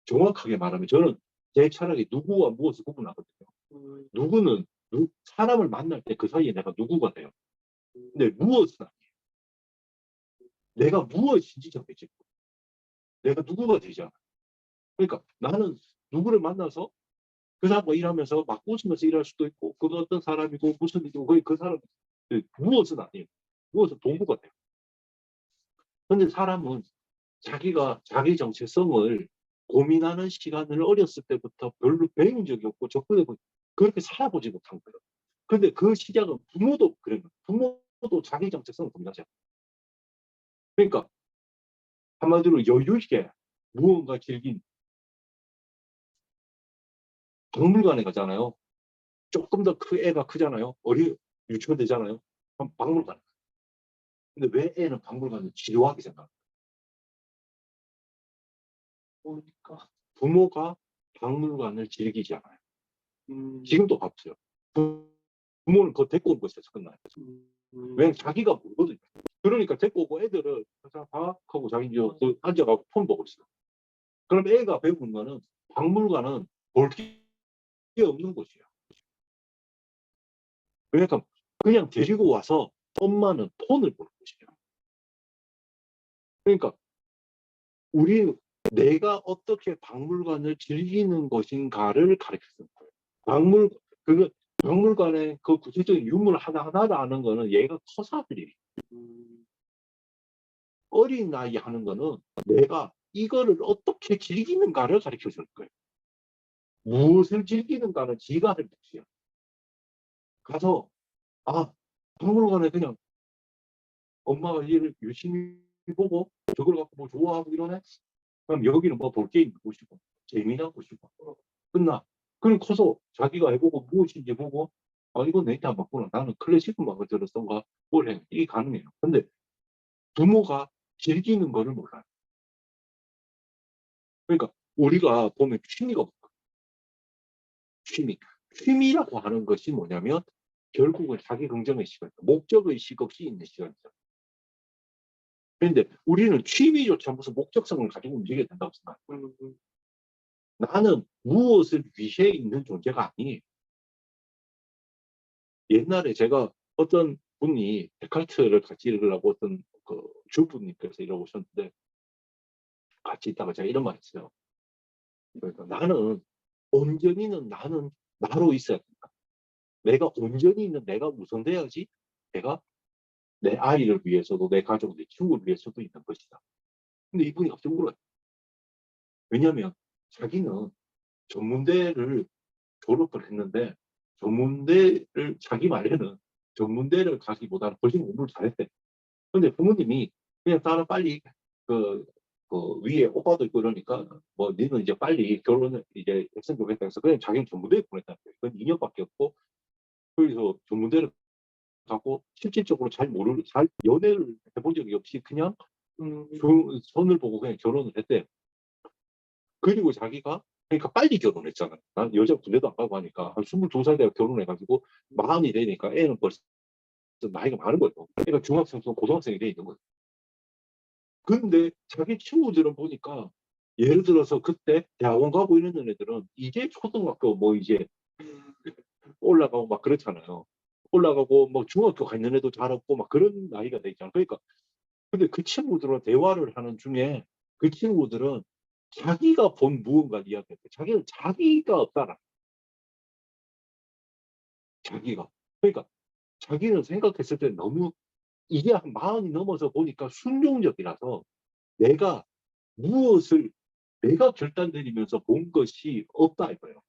정확하게 말하면 저는 제 철학이 누구와 무엇을 구분하거든요. 누구는 사람을 만날 때 그 사이에 내가 누구가 돼요. 근데 무엇은 아니에요. 내가 무엇인지 정해지고 내가 누구가 되잖아. 그러니까 나는 누구를 만나서 그 사람과 일하면서 막 웃으면서 일할 수도 있고, 그 어떤 사람이고 무슨 일이고 거의 그 사람 무엇은 아니에요. 무엇은 동부가 돼요. 근데 사람은 자기가 자기 정체성을 고민하는 시간을 어렸을 때부터 별로 배운 적이 없고 접근해보고 그렇게 살아보지 못한 거예요. 근데 그 시작은 부모도 그래요. 부모도 자기 정체성을 고민하죠. 그러니까 한마디로 여유 있게 무언가 즐긴 박물관에 가잖아요. 조금 더 애가 크잖아요. 유치원 되잖아요. 그럼 박물관. 근데 왜 애는 박물관을 지루하게 생각해요? 보니까 부모가 박물관을 즐기지 않아요. 지금도 봤어요. 부모는 그거 데리고 온 것에서 끝나요. 왜냐면 자기가 모르거든요. 그러니까 데리고 오고 애들을 자, 봐 하고 자기 이제 앉아가고 폰 보고 있어요. 그럼 애가 배우는 거는 박물관은 볼 게 없는 곳이에요. 그러니까 그냥 데리고 와서 엄마는 폰을 보는 곳이에요. 그러니까 내가 어떻게 박물관을 즐기는 것인가를 가르쳤어요. 박물 그 박물관의 그 구체적인 유물 하나하나를 아는 거는 얘가 커서 들이 어린 나이에 하는 거는 내가 이거를 어떻게 즐기는가를 가르쳐 줄 거예요. 무엇을 즐기는가는 지가 할 몫이야. 가서 박물관에 그냥 엄마가 일을 열심히 보고 저걸 갖고 뭐 좋아하고 이러네. 그럼 여기는 뭐 볼 게 있는 곳이고 재미난 곳이고 끝나. 그럼 커서 자기가 해보고 무엇인지 보고 이건 내게 안 맞구나. 나는 클래식 음악을 들었던가 뭘 해. 이게 가능해요. 근데 부모가 즐기는 거를 몰라요. 그러니까 우리가 보면 취미가 없어요. 취미라고 하는 것이 뭐냐면 결국은 자기 긍정의 시간, 목적의식 없이 있는 시간이죠. 그런데 우리는 취미조차 무슨 목적성을 가지고 움직여야 된다고 생각해요. 나는 무엇을 위해 있는 존재가 아니에요. 옛날에 제가 어떤 분이 데카르트를 같이 읽으려고 어떤 그 주부님께서 이러고 오셨는데 같이 있다가 제가 이런 말 했어요. 그러니까 온전히는 나는 나로 있어야 된다. 내가 온전히 있는 내가 우선돼야지 내가 내 아이를 위해서도 내 가족, 내 친구를 위해서도 있는 것이다. 근데 이분이 갑자기 울어요. 왜냐하면 자기는 전문대를 졸업을 했는데 자기 말에는 전문대를 가기보다는 훨씬 공부를 잘했대. 근데 부모님이 그냥 딸은 빨리 그, 위에 오빠도 있고 이러니까 뭐 니는 이제 빨리 결혼을 이제 했으면 좋겠다 해서 그냥 자기는 전문대에 보냈다는 거예요. 그건 2년밖에 없고 그래서 전문대를 가고 실질적으로 잘 연애를 해본 적이 없이 그냥 선을 보고 그냥 결혼을 했대. 그리고 자기가 그러니까 빨리 결혼했잖아요. 난 여자 군대도 안 가고 하니까 한 22살 때 결혼해가지고 마흔이 되니까 애는 벌써 나이가 많은 거예요. 그러니까 중학생, 고등학생이 돼 있는 거예요. 근데 자기 친구들은 보니까 예를 들어서 그때 대학원 가고 이런 애들은 이제 초등학교 뭐 이제 올라가고 막 그렇잖아요. 올라가고 뭐 중학교 가 있는 애도 자랐고 막 그런 나이가 돼 있잖아요. 그러니까 근데 그 친구들과 대화를 하는 중에 그 친구들은 자기가 본 무언가를 이야기할 때 자기는 자기가 없다라. 자기가. 그러니까 자기는 생각했을 때 너무 이게 한 마흔이 넘어서 보니까 순종적이라서 내가 무엇을 내가 결단 내리면서 본 것이 없다 이거예요.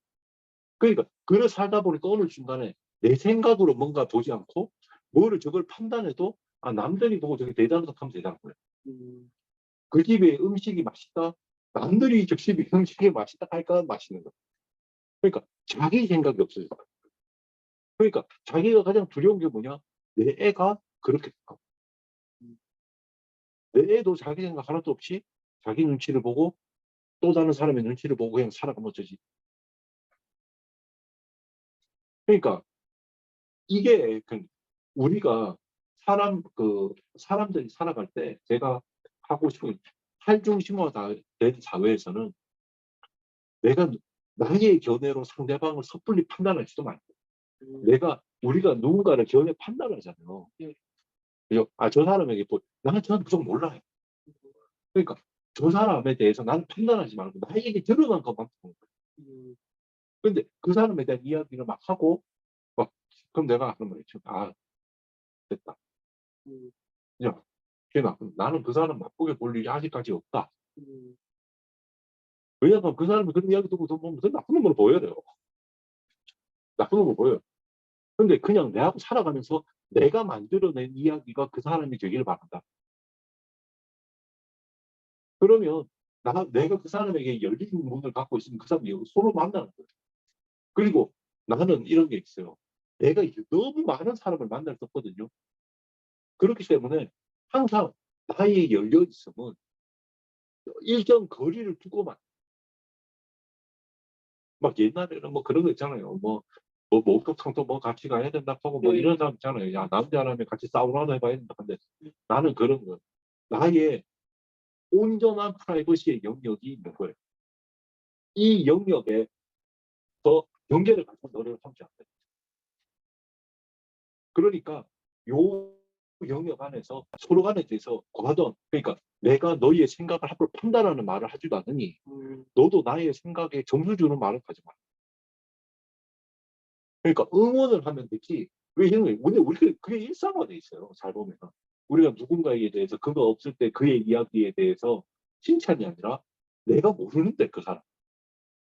그러니까 그걸 살다 보니까 어느 순간에 내 생각으로 뭔가 보지 않고 뭐를 저걸 판단해도 남들이 보고 저게 대단하다 하면 되잖아요. 그 집에 음식이 맛있다. 남들이 저 집에 음식이 맛있다 할까 맛있는 거. 그러니까 자기 생각이 없어요. 그러니까 자기가 가장 두려운 게 뭐냐? 내 애가 그렇게 될까? 내 애도 자기 생각 하나도 없이 자기 눈치를 보고 또 다른 사람의 눈치를 보고 그냥 살아가면 어쩌지? 그러니까 이게 우리가 사람들이 살아갈 때 제가 하고 싶은 탈중심화된 사회에서는 내가 나의 견해로 상대방을 섣불리 판단할지도 말고 우리가 누군가를 견해 판단하잖아요. 그죠? 저 사람에게 나는 저는 그쪽 몰라요. 그러니까 저 사람에 대해서 나는 판단하지 말고 나에게 드러난 것만 보는 거야. 근데 그 사람에 대한 이야기를 막 하고 막 그럼 내가 하는 말이죠. 아 됐다. 야, 걔나 나는 그 사람 나쁘게 볼 일이 아직까지 없다. 왜냐하면 그 사람이 그런 이야기 듣고 보면 나쁜 놈으로 보여요. 나쁜 놈으로 보여요. 근데 그냥 내하고 살아가면서 내가 만들어낸 이야기가 그 사람이 되기를 바란다. 그러면 내가 그 사람에게 열린 문을 갖고 있으면 그 사람이 서로 만나는 거예요. 그리고 나는 이런 게 있어요. 내가 이제 너무 많은 사람을 만났었거든요. 그렇기 때문에 항상 나의 열려 있음은 일정 거리를 두고만 막 옛날에는 뭐 그런 거 있잖아요. 뭐 목욕탕도 뭐 같이 가야 된다 하고 뭐 이런 사람 있잖아요. 야 남자라면 같이 사우나도 해봐야 된다 근데 나는 그런 거 나의 온전한 프라이버시의 영역이 있는 거예요. 이 영역에 더 경계를 갖고 너를 삼지 않는. 그러니까 요 영역 안에서 서로 간에 대해서 과도한 그러니까 내가 너희의 생각을 함부로 판단하는 말을 하지도 않으니 너도 나의 생각에 점수 주는 말을 하지 마. 그러니까 응원을 하면 되지. 왜 이런 거 근데 우리 그게 일상화돼 있어요. 잘 보면 우리가 누군가에 대해서 그거 없을 때 그의 이야기에 대해서 칭찬이 아니라 내가 모르는데 그 사람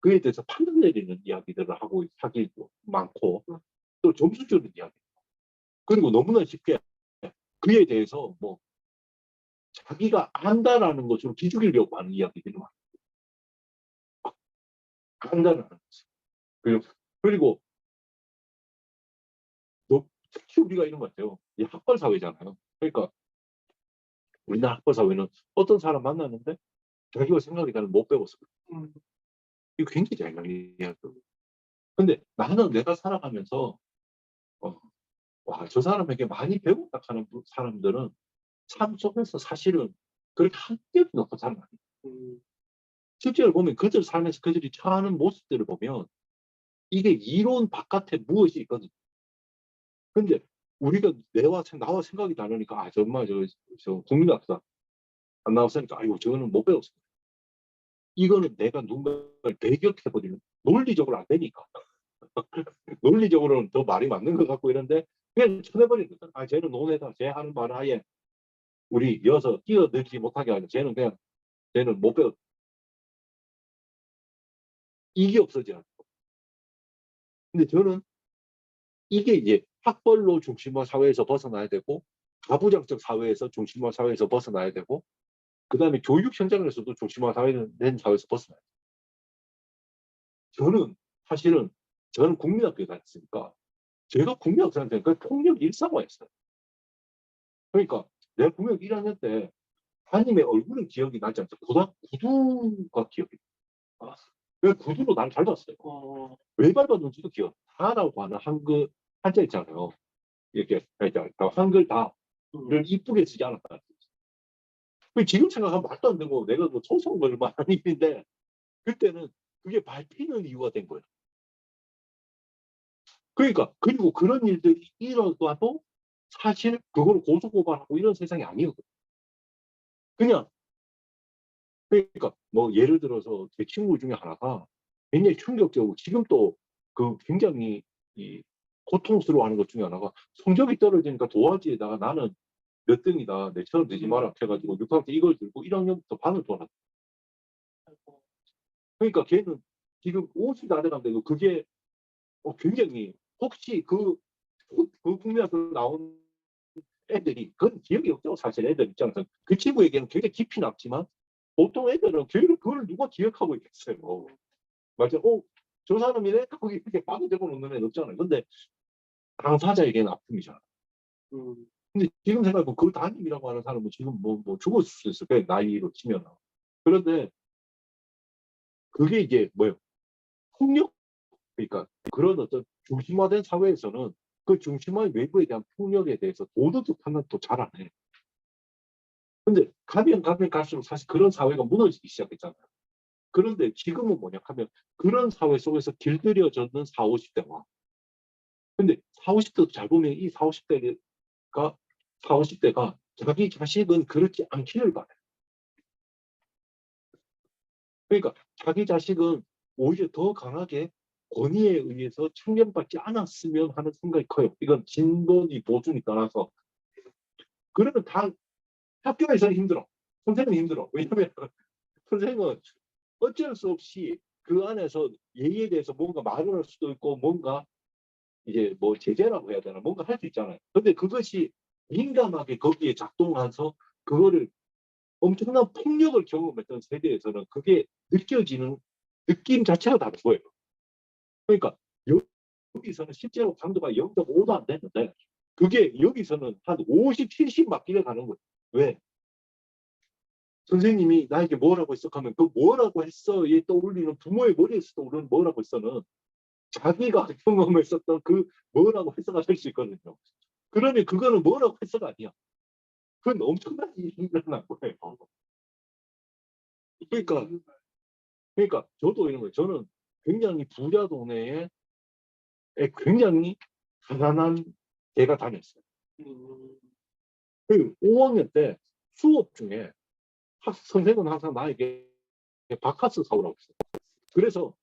그에 대해서 판단 내리는 이야기들을 하고 하기도 많고 또 점수 주는 이야기 그리고 너무나 쉽게 그에 대해서 뭐 자기가 안다라는 것으로 기죽이려고 하는 이야기들이 많아요. 안다라는 거죠. 그리고 특히 우리가 이런 것 같아요. 이 학벌 사회잖아요. 그러니까 우리나라 학벌 사회는 어떤 사람 만났는데 자기가 생각이 나는 못 배웠어. 이거 굉장히 잘난 이야기예요. 근데 나는 내가 살아가면서 어, 와, 저 사람에게 많이 배웠다 하는 사람들은 삶 속에서 사실은 그렇게 한뼘 놓고 사는 아니에요. 실제로 보면 그들 삶에서 그들이 처하는 모습들을 보면 이게 이론 바깥에 무엇이 있거든요. 근데 우리가 나와 생각이 다르니까 아 정말 저 국민학사 안 나왔으니까 아이고 저거는 못 배웠어. 이거는 내가 누군가를 배격해버리는 논리적으로 안 되니까. 논리적으로는 더 말이 맞는 것 같고 이런데 그냥 쳐내버리는 거죠. 아 쟤는 논에다 쟤 하는 말 하에 우리 이어서 끼어들지 못하게 하는 쟤는 못 배웠. 이게 없어져요. 근데 저는 이게 이제 학벌로 중심화 사회에서 벗어나야 되고 가부장적 사회에서 중심화 사회에서 벗어나야 되고 그다음에 교육 현장에서도 중심화 사회된 사회에서 벗어나야 돼요. 저는 사실은 저는 국민학교에 다녔으니까 제가 국민학생한테 그 폭력 일상화였어요. 그러니까 내가 국민학교 1학년 때 담임의 얼굴은 기억이 나지 않죠. 구두가 기억이 나. 그 구두로 날 밟았어요. 왜 밟았는지도 기억. 다라고 하는 한글 한자 있잖아요. 이렇게 그러니까 한글 다를 이쁘게 쓰지 않았다. 지금 생각하면 말도 안 되고 내가 뭐 초성을 말하는 일인데 그때는 그게 밟히는 이유가 된 거예요. 그러니까 그리고 그런 일들이 일어나도 사실 그걸 고소고발하고 이런 세상이 아니었거든요. 그냥 그러니까 뭐 예를 들어서 제 친구 중에 하나가 굉장히 충격적이고 지금 또 그 굉장히 이 고통스러워하는 것 중에 하나가 성적이 떨어지니까 도화지에다가 나는 몇 등이다 내처럼 되지 마라 해가지고 6학년 때 이걸 들고 1학년부터 반을 돌았. 그러니까 걔는 지금 50이 다 돼간데 그게 굉장히 혹시 그 국민학교 나온 애들이 그건 기억이 없죠 사실 애들 입장에서 그 친구에게는 굉장히 깊이 남지만 보통 애들은 그걸 누가 기억하고 있겠어요. 맞아. 저 사람이네? 거기 이렇게 빵 적어놓는 애는 없잖아요. 근데 당사자에게는 아픔이잖아. 근데 지금 생각해보면 그 담임이라고 하는 사람은 지금 뭐 죽었을 수 있을 거예요. 나이로 치면. 그런데 그게 이제 뭐예요? 폭력? 그러니까 그런 어떤 중심화된 사회에서는 그 중심화의 외부에 대한 폭력에 대해서 도덕적 판단도 잘 안 해. 근데 가면 갈수록 사실 그런 사회가 무너지기 시작했잖아요. 그런데 지금은 뭐냐 하면 그런 사회 속에서 길들여졌는 4, 50대와 근데 4, 50대도 잘 보면 이 4, 50대가 4, 50대가 자기 자식은 그렇지 않기를 바래. 그러니까 자기 자식은 오히려 더 강하게 권위에 의해서 청렴받지 않았으면 하는 생각이 커요. 이건 진보니 보수니 떠나서. 그러면 다 학교에서는 힘들어. 선생님은 힘들어. 왜냐면 선생님은 어쩔 수 없이 그 안에서 예의에 대해서 뭔가 말을 할 수도 있고 뭔가 이제 뭐 제재라고 해야 되나 뭔가 할 수 있잖아요. 근데 그것이 민감하게 거기에 작동해서 그거를 엄청난 폭력을 경험했던 세대에서는 그게 느껴지는 느낌 자체가 다른 거예요. 그러니까 여기서는 실제로 강도가 0.5도 안 되는데 그게 여기서는 한 50, 70 막 뛰어가는 거예요. 왜? 선생님이 나에게 뭐라고 했어? 하면 그 뭐라고 했어에 떠올리는 부모의 머리에서 떠오르는 뭐라고 했어는 자기가 경험했었던 그 뭐라고 해석가 될 수 있거든요. 그러니 그거는 뭐라고 해서가 아니야. 그건 엄청난 일이 일어난 거예요. 그러니까, 그러니까 저도 이런 거예요. 저는 굉장히 부자 동네에 굉장히 가난한 애가 다녔어요. 그 5학년 때 수업 중에 선생은 항상 나에게 바카스 사오라고 했어요. 그래서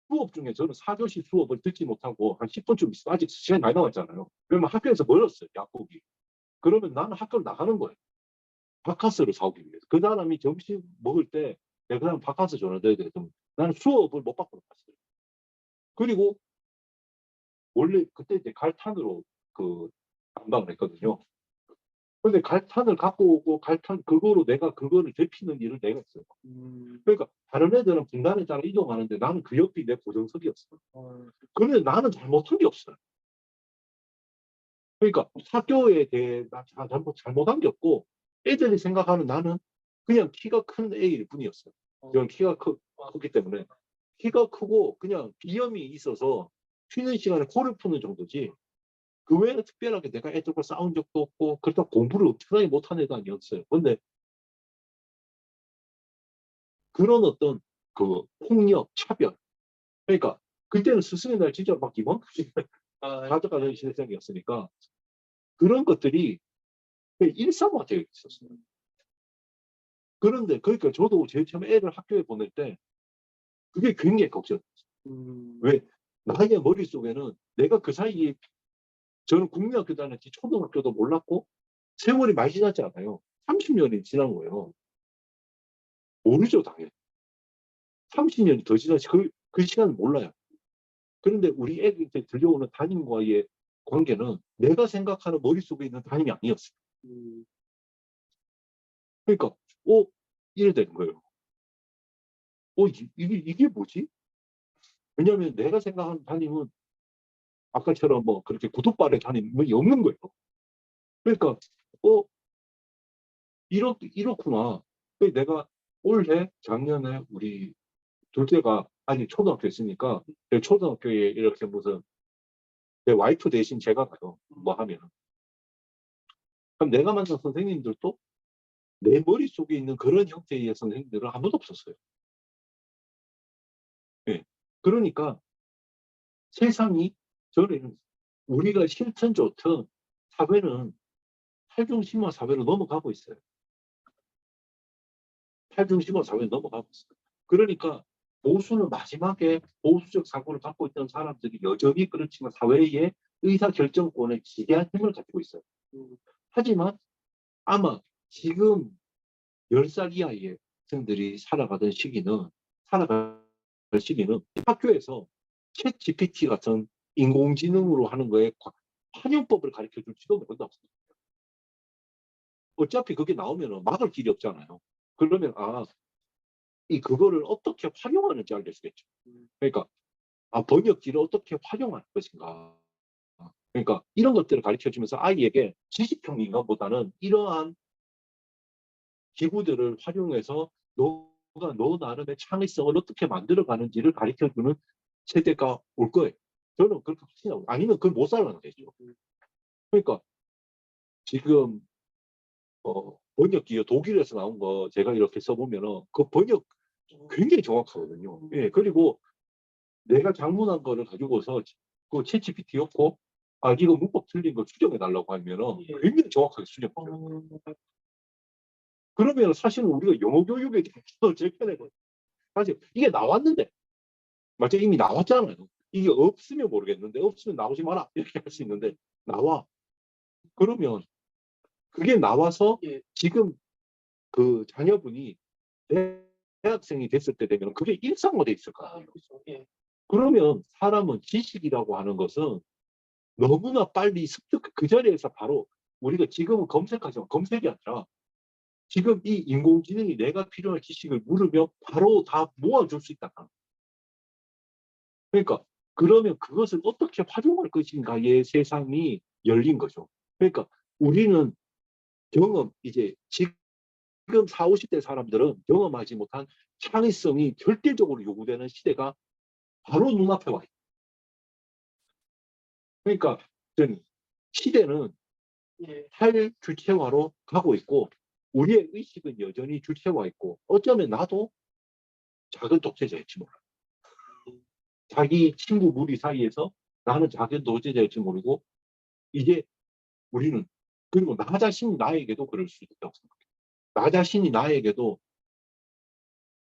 수업 중에 저는 4교시 수업을 듣지 못하고 한 10분쯤 있어. 아직 시간이 많이 남았잖아요. 그러면 학교에서 멀었어요. 약국이. 그러면 나는 학교를 나가는 거예요. 바카스를 사오기 위해서. 그 사람이 점심 먹을 때 내가 그냥 바카스 전화드려야 돼. 나는 수업을 못 받고 갔어요. 그리고 원래 그때 이제 갈탄으로 그 난방을 했거든요. 근데 갈탄을 갖고 오고 갈탄 그거로 내가 그거를 데피는 일을 내가 했어요. 그러니까 다른 애들은 분단에 따라 이동하는데 나는 그 옆이 내 고정석이었어. 그런데 나는 잘못한 게 없어요. 그러니까 학교에 대해 나 잘못한 게 없고 애들이 생각하는 나는 그냥 키가 큰 애일 뿐이었어요. 저는 키가 크기 때문에 키가 크고 그냥 비염이 있어서 쉬는 시간에 코를 푸는 정도지 그 외에는 특별하게 내가 애들과 싸운 적도 없고 그렇다고 공부를 엄청나게 못한 애도 아니었어요. 근데 그런 어떤 그 폭력, 차별 그러니까 그때는 스승의 날 진짜 막 이만큼씩 가져가는 시대생이었으니까 그런 것들이 일상화 되어 있었어요. 그런데 그러니까 저도 제일 처음에 애를 학교에 보낼 때 그게 굉장히 걱정이었어요. 왜? 나의 머릿속에는 내가 그 사이에 저는 국민학교 다녔지 초등학교도 몰랐고 세월이 많이 지났지 않아요. 30년이 지난 거예요. 모르죠, 당연히. 30년이 더 지나지 그 시간은 몰라요. 그런데 우리 애들한테 들려오는 담임과의 관계는 내가 생각하는 머릿속에 있는 담임이 아니었어요. 그러니까 이래 되는 거예요. 이게 뭐지? 왜냐하면 내가 생각하는 담임은 아까처럼 뭐 그렇게 구둣발에 담임이 없는 거예요. 그러니까 이렇구나. 내가 올해 작년에 우리 둘째가 아직 초등학교 있으니까 초등학교에 이렇게 무슨 내 와이프 대신 제가 가요. 뭐 하면. 그럼 내가 만난 선생님들도 내 머릿속에 있는 그런 형태의 선생님들은 아무도 없었어요. 예. 그러니까 세상이 저는 우리가 싫든 좋든 사회는 탈중심화 사회로 넘어가고 있어요. 탈중심화 사회로 넘어가고 있어요. 그러니까 보수는 마지막에 보수적 사고를 갖고 있던 사람들이 여전히 그렇지만 사회의 의사결정권에 지대한 힘을 가지고 있어요. 하지만 아마 지금 10살 이하의 학생들이 살아갈 시기는 학교에서 챗 GPT 같은 인공지능으로 하는 거에 활용법을 가르쳐 줄지도 모른다고 생각해요. 어차피 그게 나오면 막을 길이 없잖아요. 그러면 그거를 어떻게 활용하는지 알려주겠죠. 그러니까 번역기를 어떻게 활용할 것인가. 그러니까 이런 것들을 가르쳐 주면서 아이에게 지식평인가보다는 이러한 기구들을 활용해서 너가 너 나름의 창의성을 어떻게 만들어가는지를 가르쳐주는 세대가 올 거예요. 저는 그렇게 확신하고 아니면 그걸 못 살아나는 거죠. 그러니까 지금 번역기 독일에서 나온 거 제가 이렇게 써보면은 그 번역 굉장히 정확하거든요. 예, 그리고 내가 장문한 거를 가지고서 그 챗GPT였고 이거 문법 틀린 거 수정해 달라고 하면은 굉장히 정확하게 수정해요. 그러면 사실은 우리가 영어 교육에 대해서 제 편에 사실 이게 나왔는데, 맞죠? 이미 나왔잖아요. 이게 없으면 모르겠는데, 없으면 나오지 마라. 이렇게 할 수 있는데, 나와. 그러면 그게 나와서 예. 지금 그 자녀분이 대학생이 됐을 때 되면 그게 일상화돼 있을 거 아니에요. 그렇죠. 예. 그러면 사람은 지식이라고 하는 것은 너무나 빨리 습득, 그 자리에서 바로 우리가 지금은 검색하지만 검색이 아니라 지금 이 인공지능이 내가 필요한 지식을 물으면 바로 다 모아줄 수 있다. 그러니까 그러면 그것을 어떻게 활용할 것인가의 세상이 열린 거죠. 그러니까 우리는 경험, 이제 지금 40, 50대 사람들은 경험하지 못한 창의성이 절대적으로 요구되는 시대가 바로 눈앞에 와 있어요. 그러니까 시대는 예. 탈주체화로 가고 있고 우리의 의식은 여전히 주체화 있고 어쩌면 나도 작은 독재자일지 몰라. 자기 친구 무리 사이에서 나는 작은 독재자일지 모르고 이제 우리는 그리고 나 자신이 나에게도 그럴 수 있다고 생각해요. 나 자신이 나에게도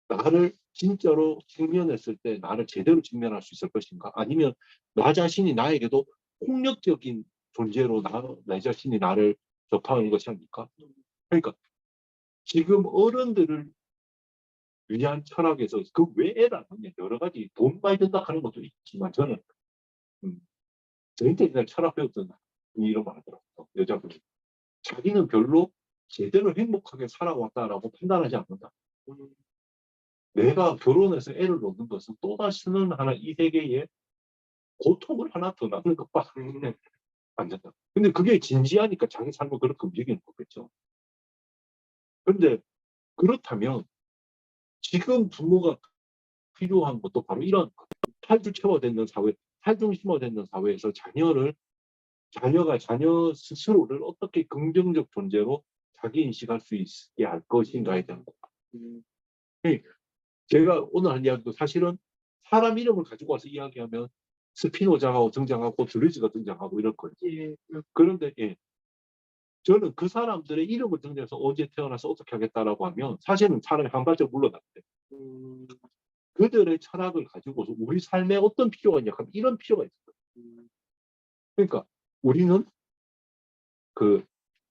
나를 진짜로 직면했을 때 나를 제대로 직면할 수 있을 것인가? 아니면 나 자신이 나에게도 폭력적인 존재로 내 자신이 나를 접하는 것이 아닐까? 그러니까 지금 어른들을 위한 철학에서 그 외에라는 여러 가지 돈 많이 든다 하는 것도 있지만 저는 저희 때 옛날 철학 배웠던 분이 이런 말 하더라고요. 여자분이. 자기는 별로 제대로 행복하게 살아왔다라고 판단하지 않는다. 내가 결혼해서 애를 낳는 것은 또다시는 하나 이 세계에 고통을 하나 더 낳는 것밖에 안 된다. 근데 그게 진지하니까 자기 삶을 그렇게 움직이는 거겠죠. 근데 그렇다면 지금 부모가 필요한 것도 바로 이런 탈주체화되는 사회, 탈중심화되는 사회에서 자녀가 자녀 스스로를 어떻게 긍정적 존재로 자기 인식할 수 있게 할 것인가에 대한 거. 제가 오늘 한 이야기도 사실은 사람 이름을 가지고 와서 이야기하면 스피노자가 등장하고 드레즈가 등장하고 이럴 거예요. 예. 그런데 저는 그 사람들의 이름을 등장해서 언제 태어나서 어떻게 하겠다라고 하면 사실은 사람이 한 발짝 물러나는데 그들의 철학을 가지고서 우리 삶에 어떤 필요가 있냐 하면 이런 필요가 있어요. 그러니까 우리는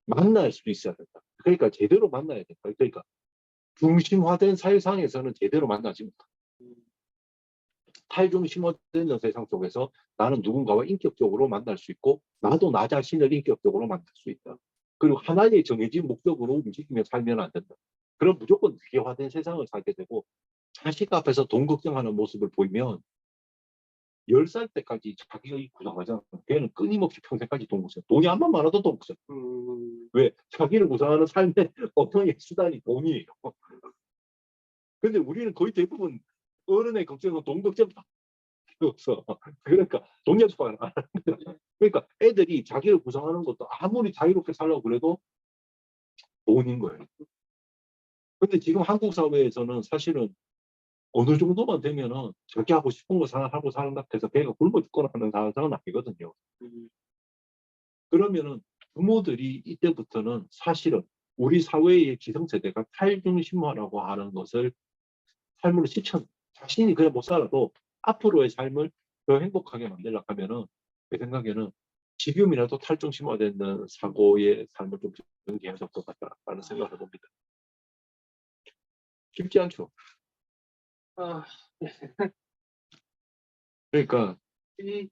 만날 수 있어야 된다. 그러니까 제대로 만나야 된다. 그러니까 중심화된 사회상에서는 제대로 만나지 못한다. 탈중심화된 세상 속에서 나는 누군가와 인격적으로 만날 수 있고 나도 나 자신을 인격적으로 만날 수 있다. 그리고 하나의 정해진 목적으로 움직이며 살면 안 된다. 그럼 무조건 기계화된 세상을 살게 되고 자식 앞에서 돈 걱정하는 모습을 보이면 10살 때까지 자기의 구상하잖아. 걔는 끊임없이 평생까지 돈 걱정. 돈이 한 번 많아도 돈 걱정. 왜? 자기를 구상하는 삶의 어떤 수단이 돈이에요. 근데 우리는 거의 대부분 어른의 걱정은 돈 걱정밖에 없어. 그러니까 돈 연습 안 하는 거야. 그러니까 애들이 자기를 구성하는 것도 아무리 자유롭게 살려고 그래도 돈인 거예요. 근데 지금 한국 사회에서는 사실은 어느 정도만 되면은 자기 하고 싶은 거 하고 산다고 해서 배가 굶어 죽거나 하는 상황은 아니거든요. 그러면은 부모들이 이때부터는 사실은 우리 사회의 기성세대가 탈중심화라고 하는 것을 삶으로 자신이 그냥 못 살아도 앞으로의 삶을 더 행복하게 만들려고 하면은 제 생각에는 지금이라도 탈중심화되는 사고의 삶을 좀 전개해야 될 것 같다라는 생각을 해봅니다. 쉽지 않죠. 아, 그러니까 이